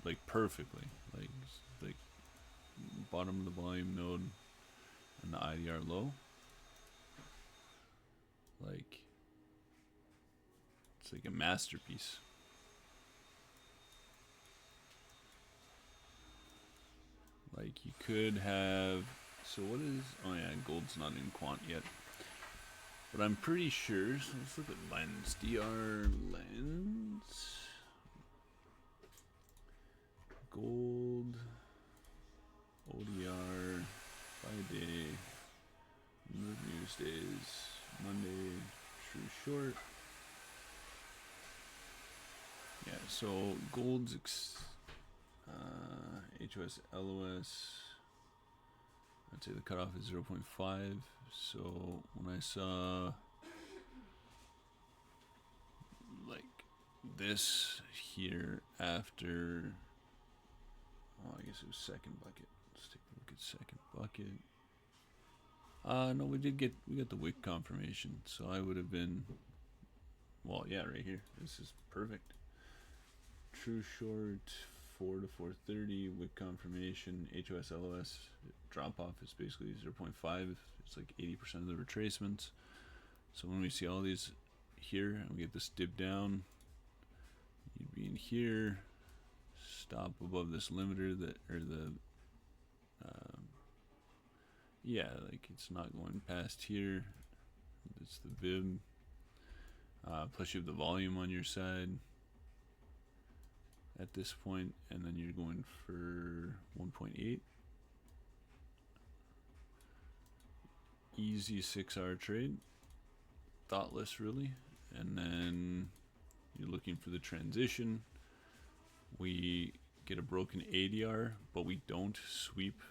like perfectly, like bottom of the volume node and the IDR low, like it's like a masterpiece. Like you could have, so what is, oh yeah, gold's not in quant yet. But I'm pretty sure, so let's look at lens. DR lens. Gold. ODR. 5-day. News days. Monday. True short. Yeah, so gold's HOS, LOS. I'd say the cutoff is 0.5. So when I saw like this here after, oh, I guess it was second bucket. Let's take a look at second bucket. No, we got the wick confirmation. So I would have been, well, yeah, right here. This is perfect. True short, 4 to 430, wick confirmation, HOS, LOS. Drop off is basically 0.5. It's like 80% of the retracements. So when we see all these here and we get this dip down, you'd be in here, stop above this limiter that, or the, yeah, like it's not going past here. It's the VIB. Plus you have the volume on your side at this point, and then you're going for 1.8. Easy 6-hour trade, thoughtless really. And then you're looking for the transition. We get a broken ADR, but we don't sweep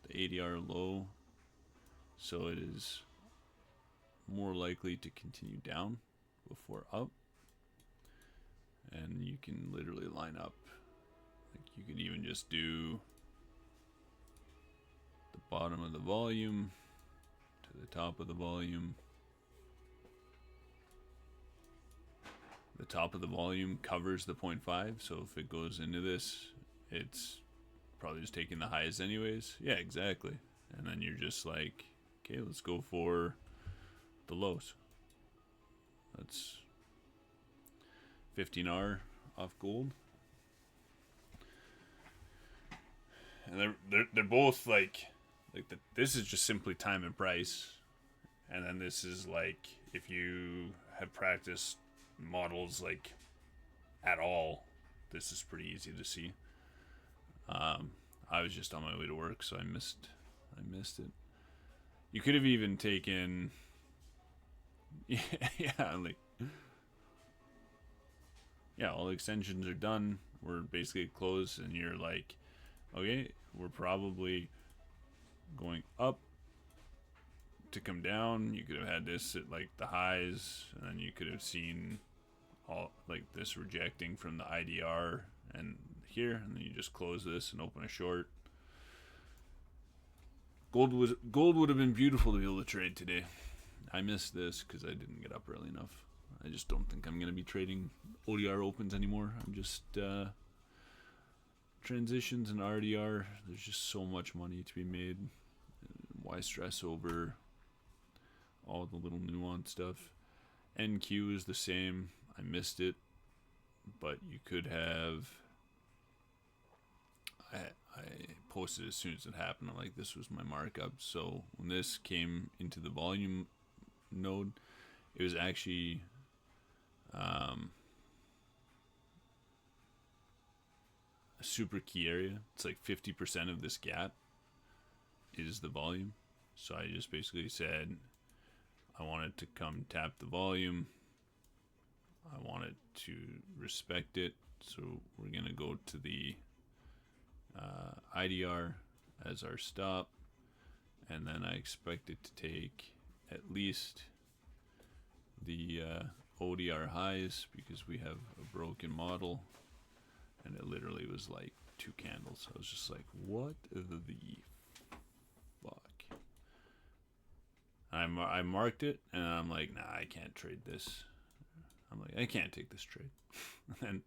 the ADR low, so it is more likely to continue down before up. And you can literally line up, like you could even just do the bottom of the volume to the top of the volume. The top of the volume covers the 0.5, so if it goes into this, it's probably just taking the highs anyways. Yeah, exactly. And then you're just like, okay, let's go for the lows. That's 15R off gold. And they're both like this is just simply time and price. And then this is like, if you have practiced models like at all, this is pretty easy to see. I was just on my way to work, so I missed it. You could have even taken, yeah, like, yeah, all the extensions are done. We're basically closed, and you're like, okay, we're probably going up to come down. You could have had this at like the highs, and then you could have seen all like this rejecting from the IDR and here, and then you just close this and open a short. Gold would have been beautiful to be able to trade today. I missed this because I didn't get up early enough. I just don't think I'm going to be trading ODR opens anymore. I'm just transitions and RDR. There's just so much money to be made. Why stress over all the little nuanced stuff? NQ is the same. I missed it, but you could have. I posted as soon as it happened. I'm like, this was my markup. So when this came into the volume node, it was actually a super key area. It's like 50% of this gap is the volume. So I just basically said I wanted to come tap the volume. I wanted to respect it. So we're going to go to the IDR as our stop, and then I expect it to take at least the ODR highs because we have a broken model, and it literally was like 2 candles. I was just like, what the fuck? I marked it, and I'm like, nah, I can't trade this. I'm like, I can't take this trade. And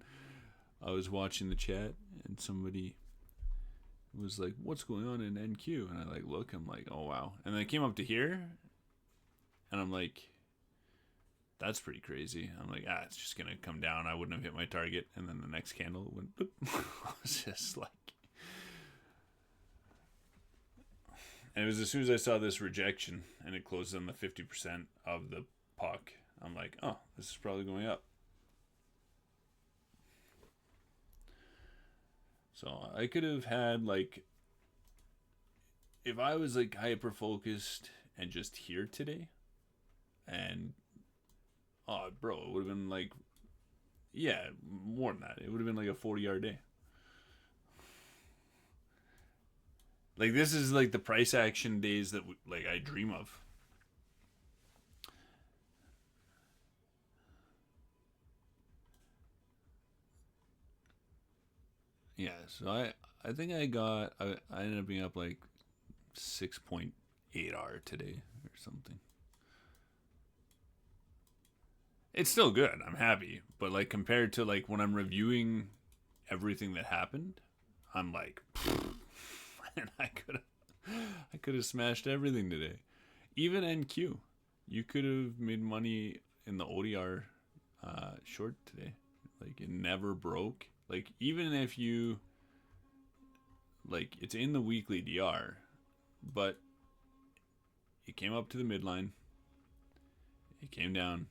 I was watching the chat, and somebody was like, what's going on in NQ? And I like look, I'm like, oh wow. And then I came up to here, and I'm like, that's pretty crazy. I'm like, it's just gonna come down. I wouldn't have hit my target. And then the next candle went boop. I was just like, and it was as soon as I saw this rejection and it closed on the 50% of the puck, I'm like, oh, this is probably going up. So I could have had like, if I was like hyper focused and just here today, and bro, it would have been like, yeah, more than that. It would have been like a 40-yard day. Like this is like the price action days that like I dream of. Yeah, so I think I ended up being up like 6.8R today or something. It's still good. I'm happy, but like compared to like when I'm reviewing everything that happened, I'm like, and I could have smashed everything today. Even NQ, you could have made money in the ODR short today. Like it never broke. Like even if you like it's in the weekly DR, but it came up to the midline. It came down.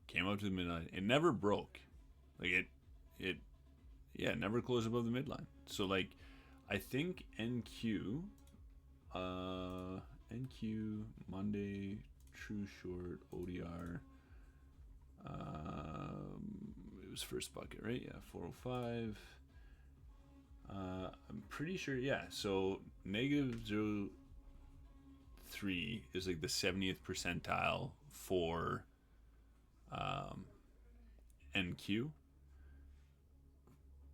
Came up to the midline. It never broke. Like it never closed above the midline. So like I think NQ Monday true short ODR it was first bucket, right? Yeah, 405. I'm pretty sure, yeah. So negative 0.3 is like the 70th percentile for NQ.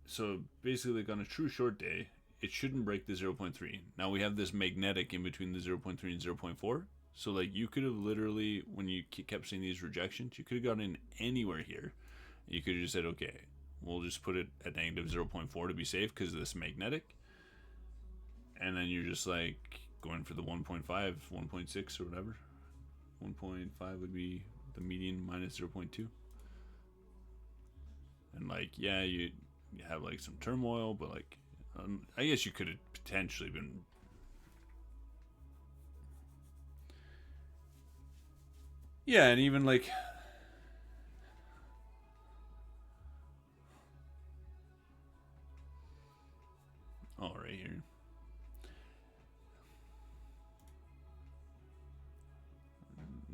So basically, like on a true short day, it shouldn't break the 0.3. Now we have this magnetic in between the 0.3 and 0.4. So like you could have literally, when you kept seeing these rejections, you could have gotten in anywhere here. You could have just said, okay, we'll just put it at negative 0.4 to be safe because of this magnetic. And then you're just like going for the 1.5, 1.6 or whatever. 1.5 would be the median minus 0.2. And like, yeah, you have like some turmoil, but like, I guess you could have potentially been. Yeah, and even like, oh, right here.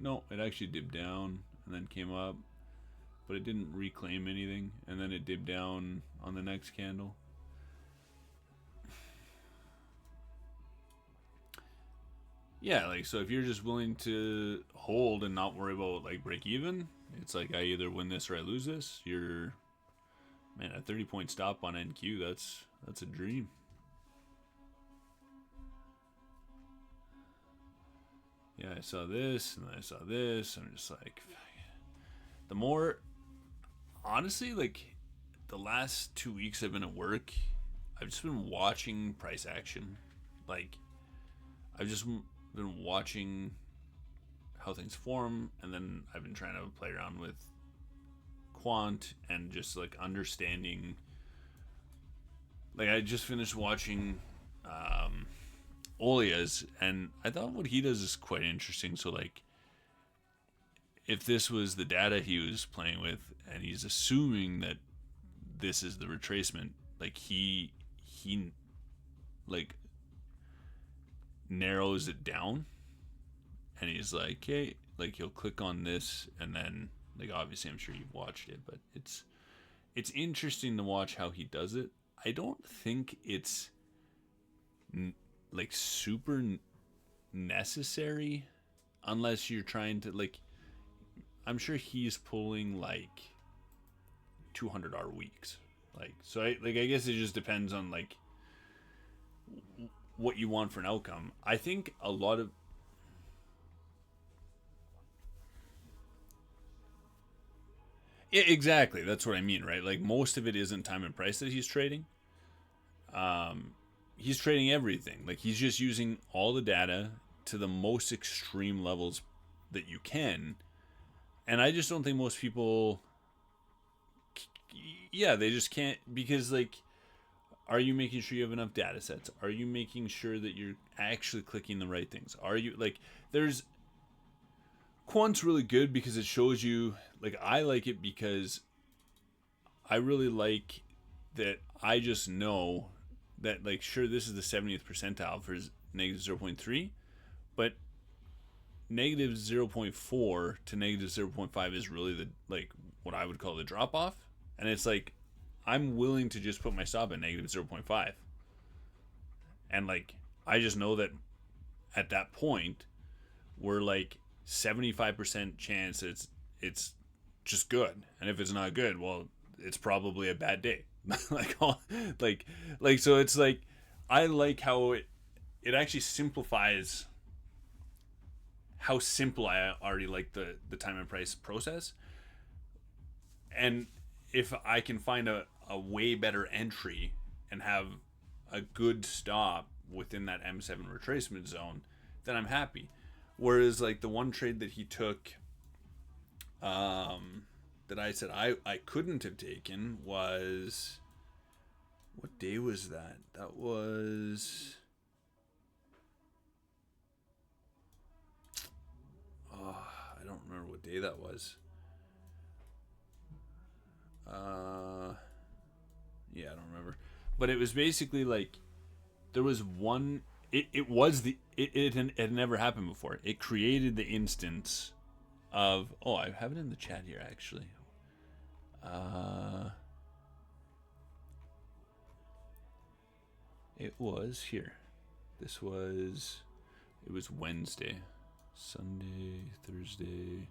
No, it actually dipped down and then came up, but it didn't reclaim anything, and then it dipped down on the next candle. Yeah, like, so if you're just willing to hold and not worry about like break even, it's like I either win this or I lose this. You're, man, a 30-point stop on NQ, that's a dream. Yeah, I saw this and then I saw this. I'm just like, the more, honestly, like the last 2 weeks I've been at work, I've just been watching price action. Like, I've just been watching how things form, and then I've been trying to play around with quant and just like understanding. Like, I just finished watching Olia's, and I thought what he does is quite interesting. So like, if this was the data he was playing with, and he's assuming that this is the retracement, like he like narrows it down, and he's like, hey, like he'll click on this, and then like obviously I'm sure you've watched it, but it's interesting to watch how he does it. I don't think it's like super necessary unless you're trying to like, I'm sure he's pulling like 200R weeks, like, so I guess it just depends on like what you want for an outcome. I think a lot of, yeah, exactly, that's what I mean, right? Like most of it isn't time and price that he's trading. He's trading everything. Like he's just using all the data to the most extreme levels that you can. And I just don't think most people, yeah, they just can't, because like, are you making sure you have enough data sets? Are you making sure that you're actually clicking the right things? Are you like, there's, quant's really good because it shows you, like, I like it because I really like that I just know that, like, sure, this is the 70th percentile for negative 0.3, but negative 0.4 to negative 0.5 is really the, like, what I would call the drop off. And it's like, I'm willing to just put my stop at negative 0.5. And, like, I just know that at that point, we're like 75% chance it's just good. And if it's not good, well, it's probably a bad day. like, so it's like, I like how it actually simplifies how simple I already like the time and price process. And if I can find a way better entry and have a good stop within that M7 retracement zone, then I'm happy. Whereas like the one trade that he took, that I said I couldn't have taken was, what day was that? That was, I don't remember what day that was. Yeah, I don't remember. But it was basically like, there was one, it had never happened before. It created the instance of, oh, I have it in the chat here actually. It was here. It was Wednesday, Sunday, Thursday.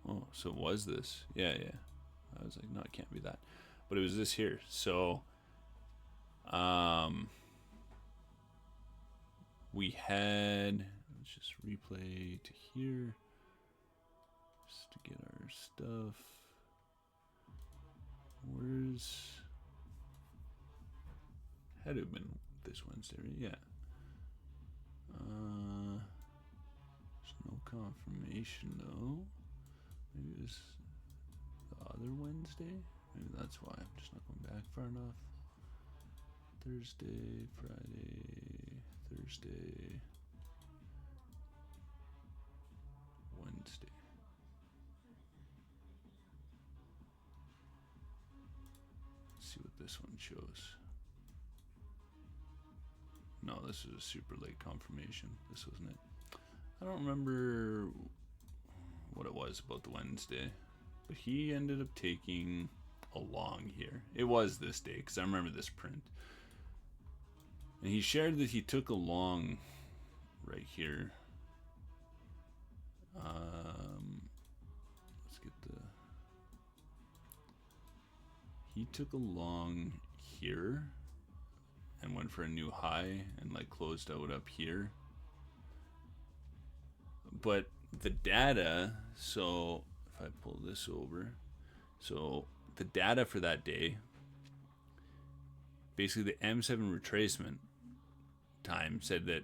Oh, so it was this. Yeah. I was like, no, it can't be that. But it was this here. So, we had, let's just replay to here, just to get our stuff. Had to have been this Wednesday, right? Yeah. There's no confirmation though. Maybe it was the other Wednesday. Maybe that's why I'm just not going back far enough. Thursday, Friday, Thursday. Wednesday. Let's see what this one shows. No, this is a super late confirmation. This wasn't it. I don't remember what it was about the Wednesday, but he ended up taking a long here. It was this day because I remember this print. And he shared that he took a long right here. Let's get the... He took a long here and went for a new high and like closed out up here. But the data, so if I pull this over, so the data for that day, basically the M7 retracement time said that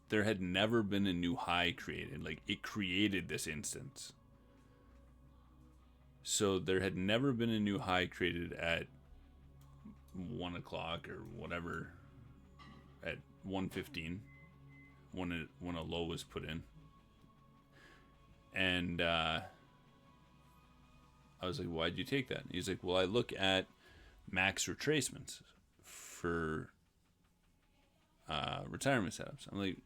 there had never been a new high created. Like, it created this instance. So there had never been a new high created at 1 o'clock or whatever, at 1:15 when a low was put in. And I was like, why'd you take that? And he's like, well, I look at max retracements for retirement setups. I'm like,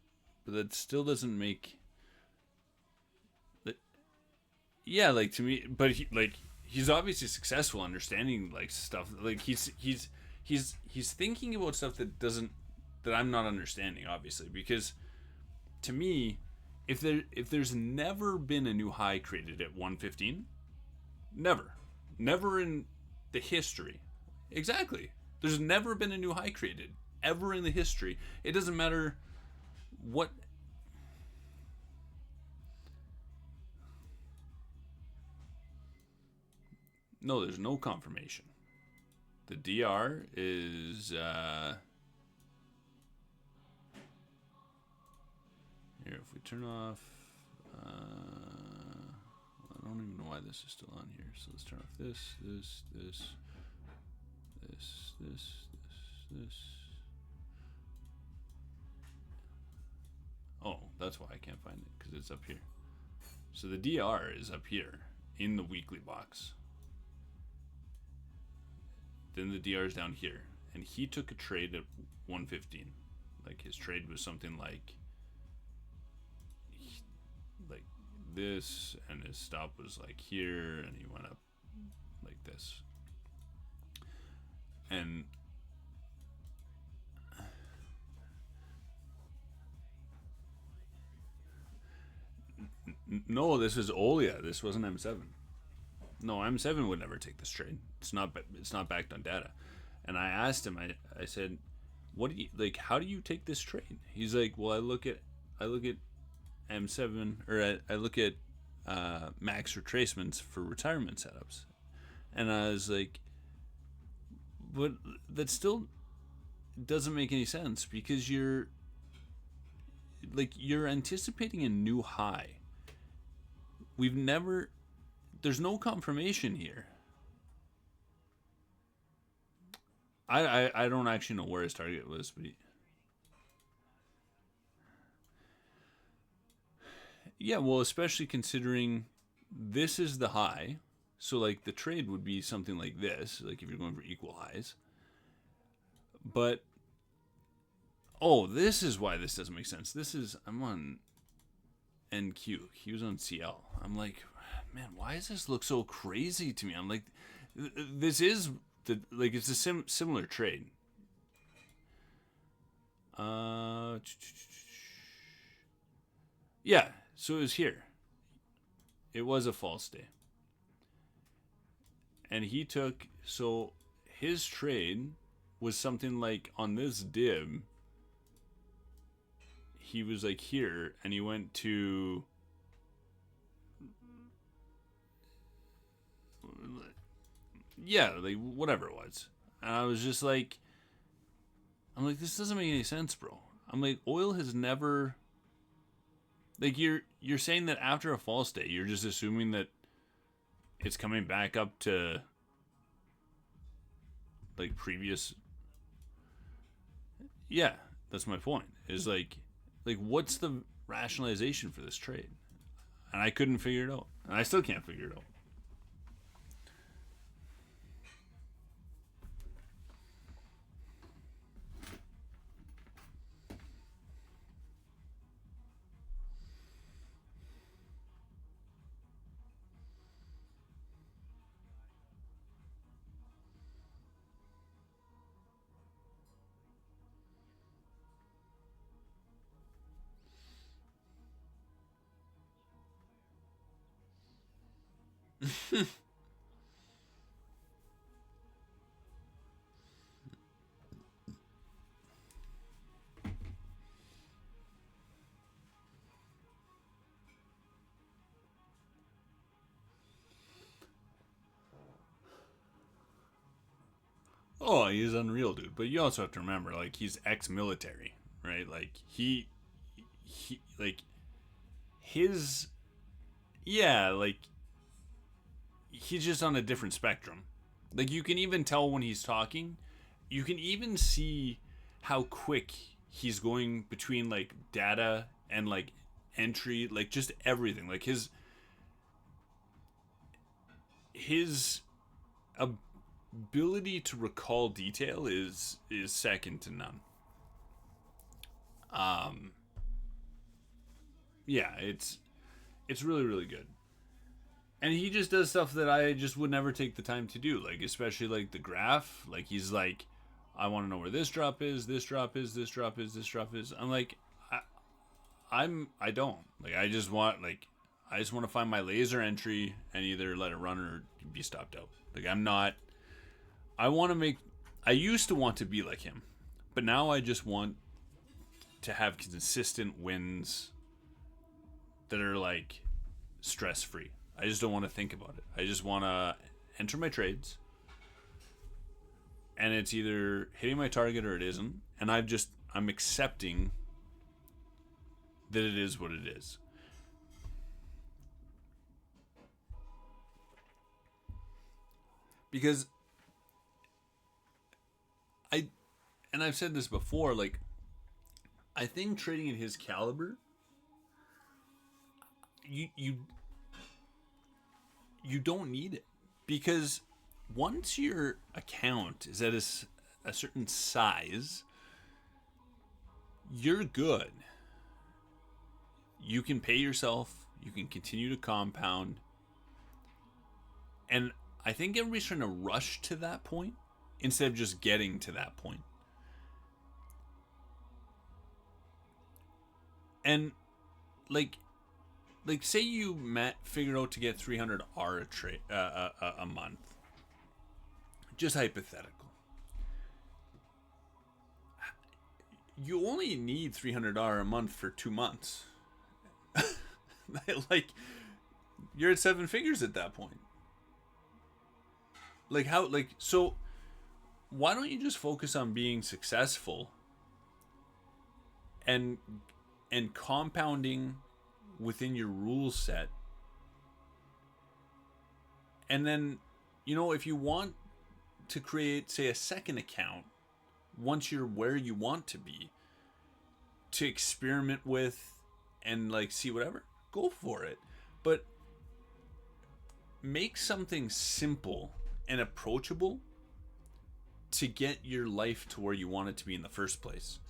but that still doesn't make... Yeah, like, to me, but he's obviously successful understanding like stuff. Like he's thinking about stuff that I'm not understanding, obviously, because to me, if there's never been a new high created at 1:15, never in the history, exactly. There's never been a new high created ever in the history. It doesn't matter what. No, there's no confirmation. The DR is here. If we turn off, I don't even know why this is still on here. So let's turn off this. Oh, that's why I can't find it, because it's up here. So the DR is up here in the weekly box. Then the DR is down here, and he took a trade at 1:15. Like, his trade was something like this, and his stop was like here, and he went up like this. And no, this was Olia. This wasn't M7. No, M7 would never take this trade. It's not backed on data. And I asked him, I said, what do you like, how do you take this trade? He's like, well, I look at M7, or I look at max retracements for retirement setups. And I was like, but that still doesn't make any sense, because you're anticipating a new high. There's no confirmation here. I don't actually know where his target was, but yeah, well, especially considering this is the high, so like the trade would be something like this, like if you're going for equal highs. But this is why this doesn't make sense. I'm on NQ. He was on CL. I'm like, man, why does this look so crazy to me? I'm like, this is it's a similar trade. Yeah, so it was here. It was a false day. And he took, so his trade was something like on this dib, he was like here, and he went to like whatever it was. And I was just like, I'm like, this doesn't make any sense, bro. I'm like, oil has never, like, you're saying that after a false day, you're just assuming that it's coming back up to like previous. Yeah, that's my point. Is like what's the rationalization for this trade? And I couldn't figure it out. And I still can't figure it out. Oh, he's unreal, dude. But you also have to remember, like, he's ex-military, right? Like, like, his, yeah, like, he's just on a different spectrum. Like, you can even tell when he's talking. You can even see how quick he's going between, like, data and, like, entry, like, just everything. Like, his ability to recall detail is second to none. Yeah, it's really, really good. And he just does stuff that I just would never take the time to do, like especially like the graph. Like he's like, I want to know where this drop is, this drop is, this drop is, this drop is. I'm like, I don't like. I just want to find my laser entry and either let it run or be stopped out. Like I'm not. I want to make. I used to want to be like him, but now I just want to have consistent wins that are like stress free. I just don't want to think about it. I just want to enter my trades, and it's either hitting my target or it isn't. And I'm accepting that it is what it is. Because I've said this before, like I think trading at his caliber, you don't need it, because once your account is at a certain size, you're good. You can pay yourself, you can continue to compound, and I think everybody's trying to rush to that point instead of just getting to that point. And like say you figured out to get 300R a month, just hypothetical. You only need 300R a month for 2 months. Like you're at 7 figures at that point. Like how, like, so why don't you just focus on being successful and compounding within your rule set? And then, if you want to create, say, a second account, once you're where you want to be, to experiment with and like see whatever, go for it. But make something simple and approachable to get your life to where you want it to be in the first place.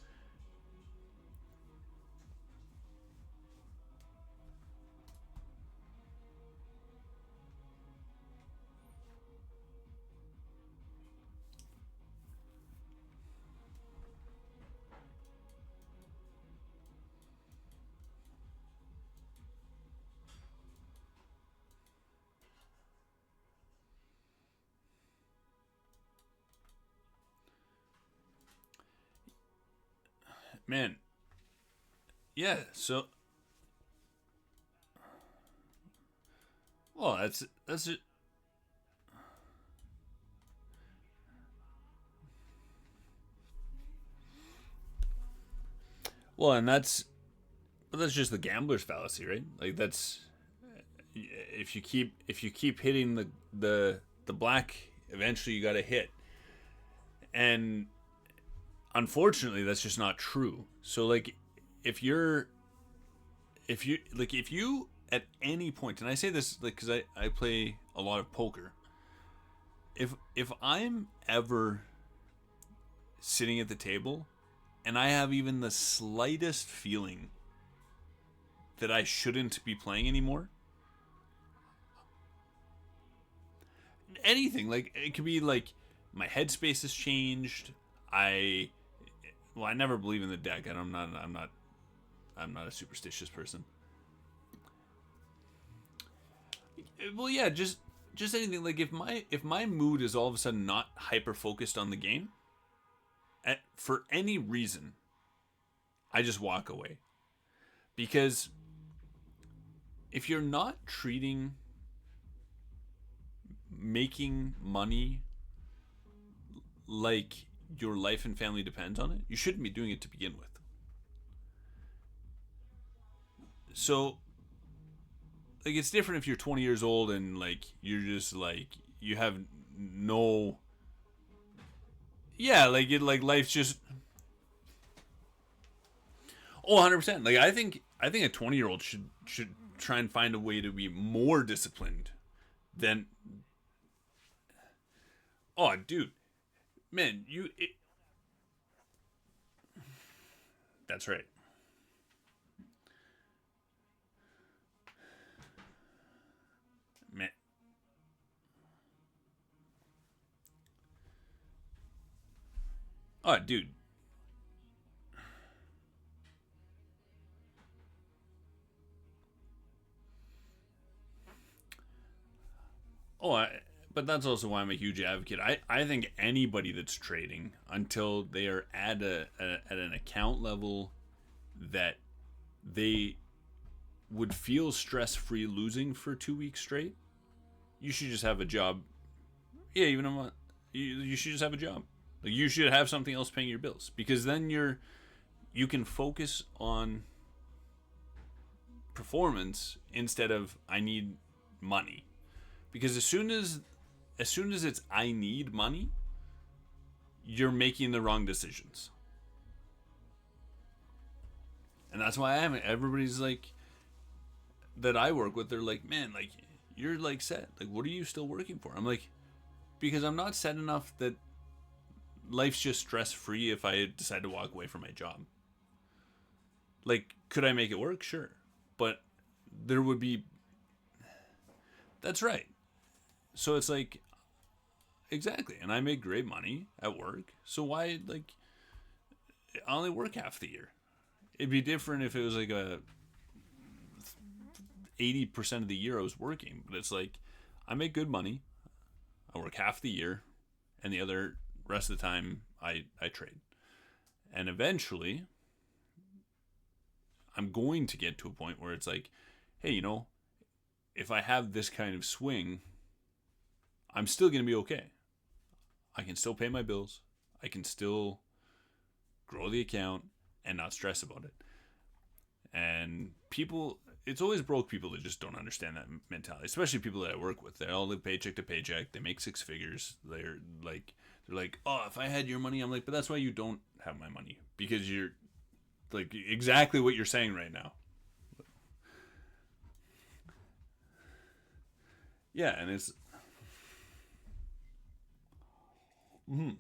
Man, yeah, so well, that's it. Well, and that's just the gambler's fallacy, right? Like that's, if you keep hitting the black, eventually you got to hit. And unfortunately, that's just not true. So like if you at any point, and I say this like because I play a lot of poker. If I'm ever sitting at the table and I have even the slightest feeling that I shouldn't be playing anymore, anything, like it could be like my headspace has changed. I never believe in the deck. I'm not a superstitious person. Well, yeah, just anything. Like if my mood is all of a sudden not hyper focused on the game, for any reason, I just walk away. Because if you're not treating making money like your life and family depends on it, you shouldn't be doing it to begin with. So, like, it's different if you're 20 years old and like you're just like you have no, yeah, like it, like life's just, oh, 100%. Like I think a 20-year-old should try and find a way to be more disciplined than, oh, dude, man, that's right. Man. Oh, dude. But that's also why I'm a huge advocate. I think anybody that's trading, until they are at at an account level that they would feel stress free losing for 2 weeks straight, you should just have a job. Yeah, even a month. You should just have a job. Like you should have something else paying your bills, because then you can focus on performance instead of I need money. Because as soon as it's I need money, you're making the wrong decisions. And that's why everybody's like that I work with, they're like, man, like you're like set. Like, what are you still working for? I'm like, because I'm not set enough that life's just stress free if I decide to walk away from my job. Like, could I make it work? Sure. But there would be, that's right. So it's like, exactly. And I make great money at work. So why, like, I only work half the year. It'd be different if it was like a 80% of the year I was working. But it's like, I make good money. I work half the year. And the other rest of the time, I trade. And eventually, I'm going to get to a point where it's like, hey, you know, if I have this kind of swing, I'm still going to be okay. I can still pay my bills. I can still grow the account and not stress about it. And people, it's always broke people that just don't understand that mentality, especially people that I work with. They all live paycheck to paycheck. They make six figures. They're like, oh, if I had your money, I'm like, but that's why you don't have my money, because you're like exactly what you're saying right now. Yeah, and it's. Mm-hmm.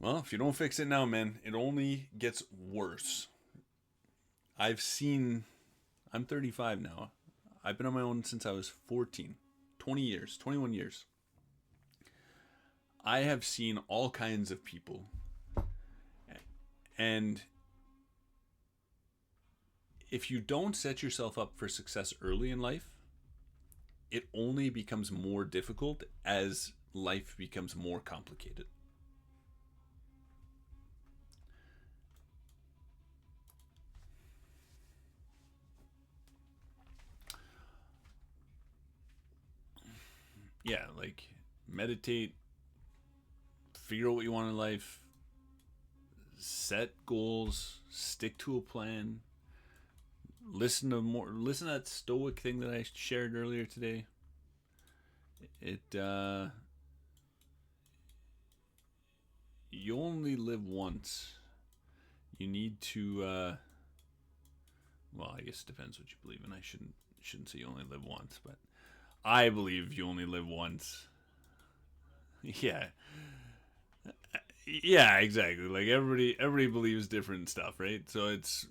Well, if you don't fix it now, man, it only gets worse. I'm 35 now. I've been on my own since I was 14. 20 years, 21 years. I have seen all kinds of people. And if you don't set yourself up for success early in life, it only becomes more difficult as life becomes more complicated. Yeah, like meditate, figure out what you want in life, set goals, stick to a plan, listen to that stoic thing that I shared earlier today. You only live once, you need to. Well, I guess it depends what you believe in. I shouldn't say you only live once, but I believe you only live once. Yeah, yeah, exactly. Like everybody believes different stuff, right? So it's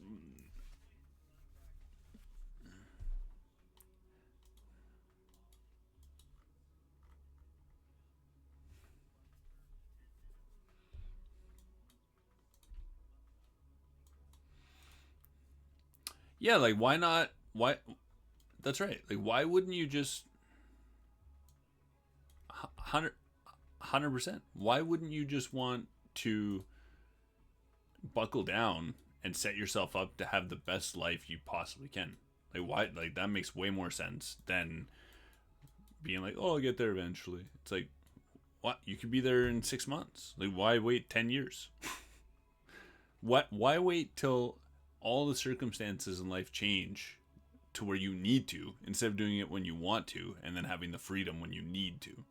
yeah, like why not? Why? That's right. Like why wouldn't you just 100%? Why wouldn't you just want to buckle down and set yourself up to have the best life you possibly can? Like why? Like that makes way more sense than being like, oh, I'll get there eventually. It's like, what? You could be there in 6 months. Like why wait 10 years? What? Why wait till all the circumstances in life change to where you need to instead of doing it when you want to and then having the freedom when you need to?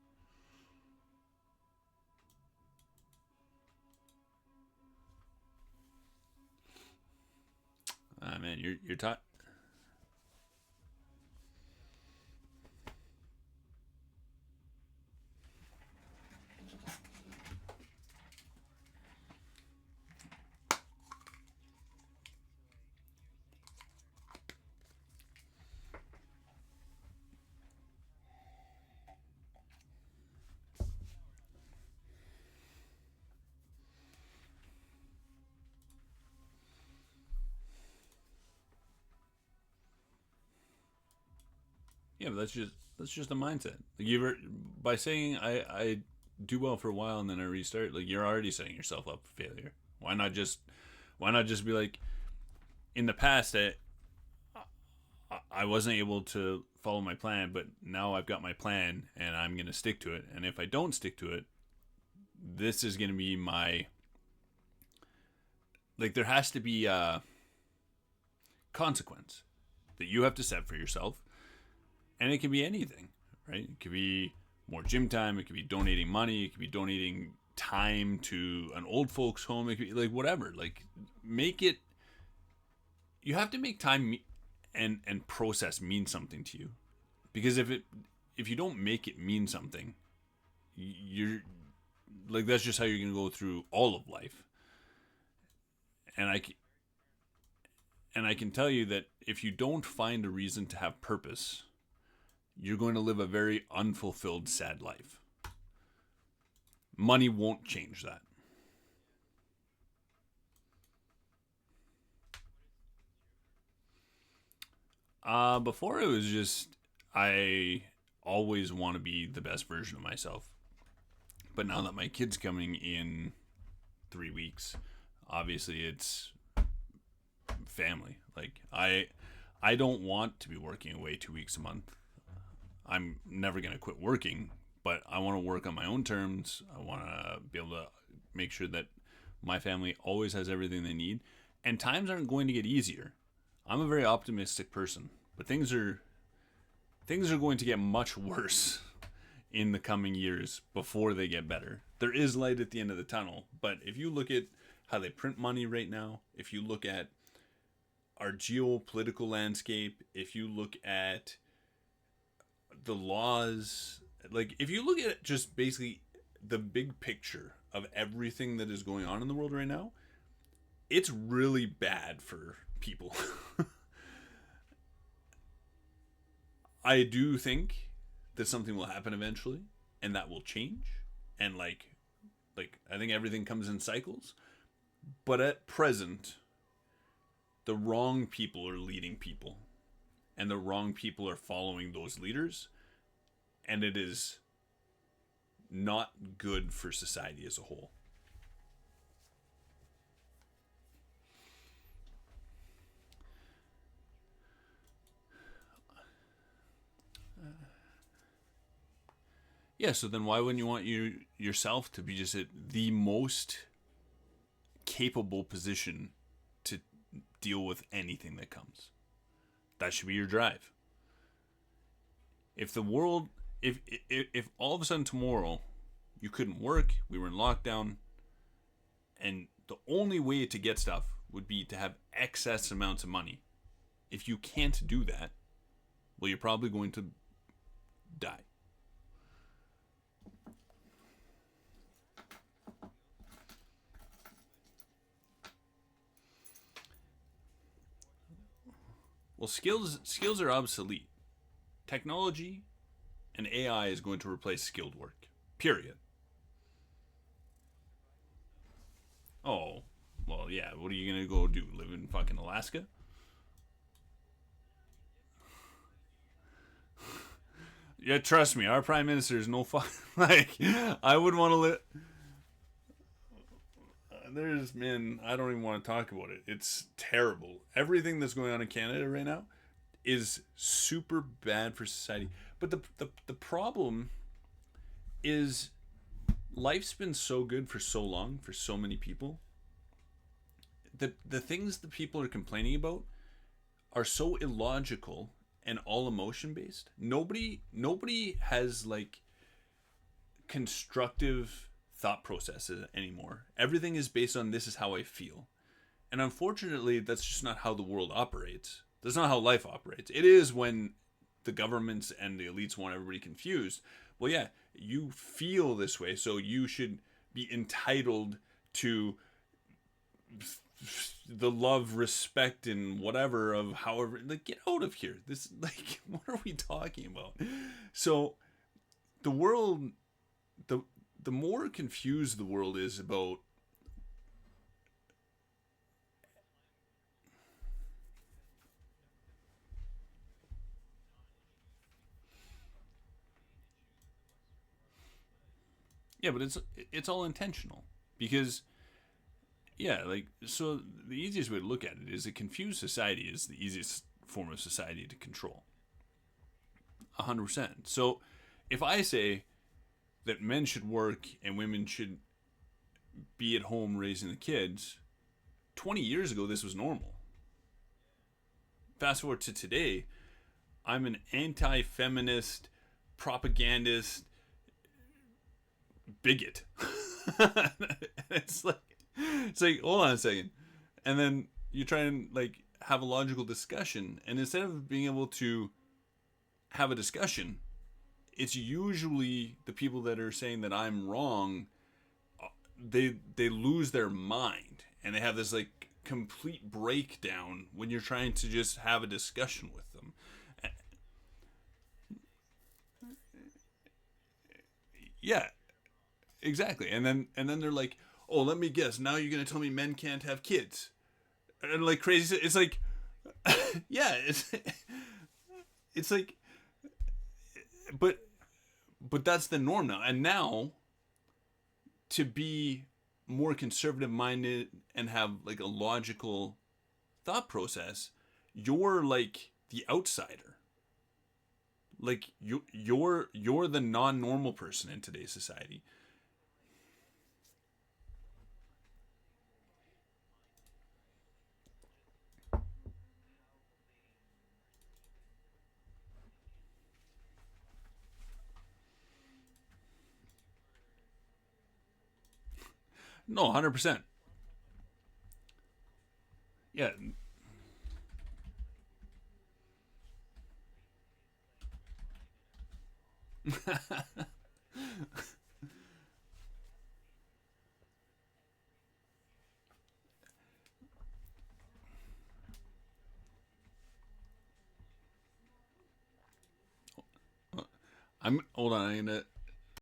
Ah, man, you're taught. Yeah, but that's just a mindset. Like you ever by saying I do well for a while and then I restart, like you're already setting yourself up for failure. Why not just be like in the past I wasn't able to follow my plan, but now I've got my plan and I'm going to stick to it. And if I don't stick to it, this is going to be my like there has to be a consequence that you have to set for yourself, and it can be anything, right? It could be more gym time, it could be donating money, it could be donating time to an old folks home, it could be like whatever. Like make it you have to make time and process mean something to you. Because if you don't make it mean something, you're like that's just how you're going to go through all of life. And I can tell you that if you don't find a reason to have purpose, you're going to live a very unfulfilled, sad life. Money won't change that. Before it was just I always want to be the best version of myself. But now that my kid's coming in 3 weeks, obviously it's family. Like I don't want to be working away 2 weeks a month. I'm never gonna quit working, but I want to work on my own terms. I want to be able to make sure that my family always has everything they need, and times aren't going to get easier. I'm a very optimistic person, but things are going to get much worse in the coming years before they get better. There is light at the end of the tunnel, but if you look at how they print money right now, if you look at our geopolitical landscape, if you look at the laws, like if you look at just basically the big picture of everything that is going on in the world right now, it's really bad for people. I do think that something will happen eventually and that will change, and like I think everything comes in cycles, but at present the wrong people are leading people and the wrong people are following those leaders, and it is not good for society as a whole. Yeah, so then why wouldn't you want yourself to be just at the most capable position to deal with anything that comes? That should be your drive. If the world if all of a sudden tomorrow you couldn't work, we were in lockdown, and the only way to get stuff would be to have excess amounts of money. If you can't do that, well, you're probably going to die. Well, skills are obsolete. Technology and AI is going to replace skilled work. Period. Oh, well, yeah. What are you gonna go do? Live in fucking Alaska? Yeah, trust me, our prime minister is no fuck. Like, I would want to live. There's, man, I don't even want to talk about it. It's terrible. Everything that's going on in Canada right now is super bad for society. But the problem is life's been so good for so long for so many people. The things that people are complaining about are so illogical and all emotion based. Nobody has like constructive thought processes anymore. Everything is based on this is how I feel. And unfortunately, that's just not how the world operates. That's not how life operates. It is when the governments and the elites want everybody confused. Well, yeah, you feel this way, so you should be entitled to the love, respect, and whatever of however. Like, get out of here. This, like, what are we talking about? So, the world, the more confused the world is about. Yeah, but it's all intentional because yeah, like so the easiest way to look at it is a confused society is the easiest form of society to control. 100%. So if I say that men should work and women should be at home raising the kids, 20 years ago this was normal. Fast forward to today, I'm an anti-feminist, propagandist, bigot. It's like hold on a second, and then you try and like have a logical discussion, and instead of being able to have a discussion, it's usually the people that are saying that I'm wrong. They lose their mind and they have this like complete breakdown when you're trying to just have a discussion with them. Yeah, exactly. And then they're like, "Oh, let me guess. Now you're gonna tell me men can't have kids?" And like crazy. It's like, yeah, it's like, but that's the norm now. And now to be more conservative minded and have like a logical thought process, you're like the outsider. Like you're the non-normal person in today's society. No, 100%. Yeah. I'm hold on. I'm gonna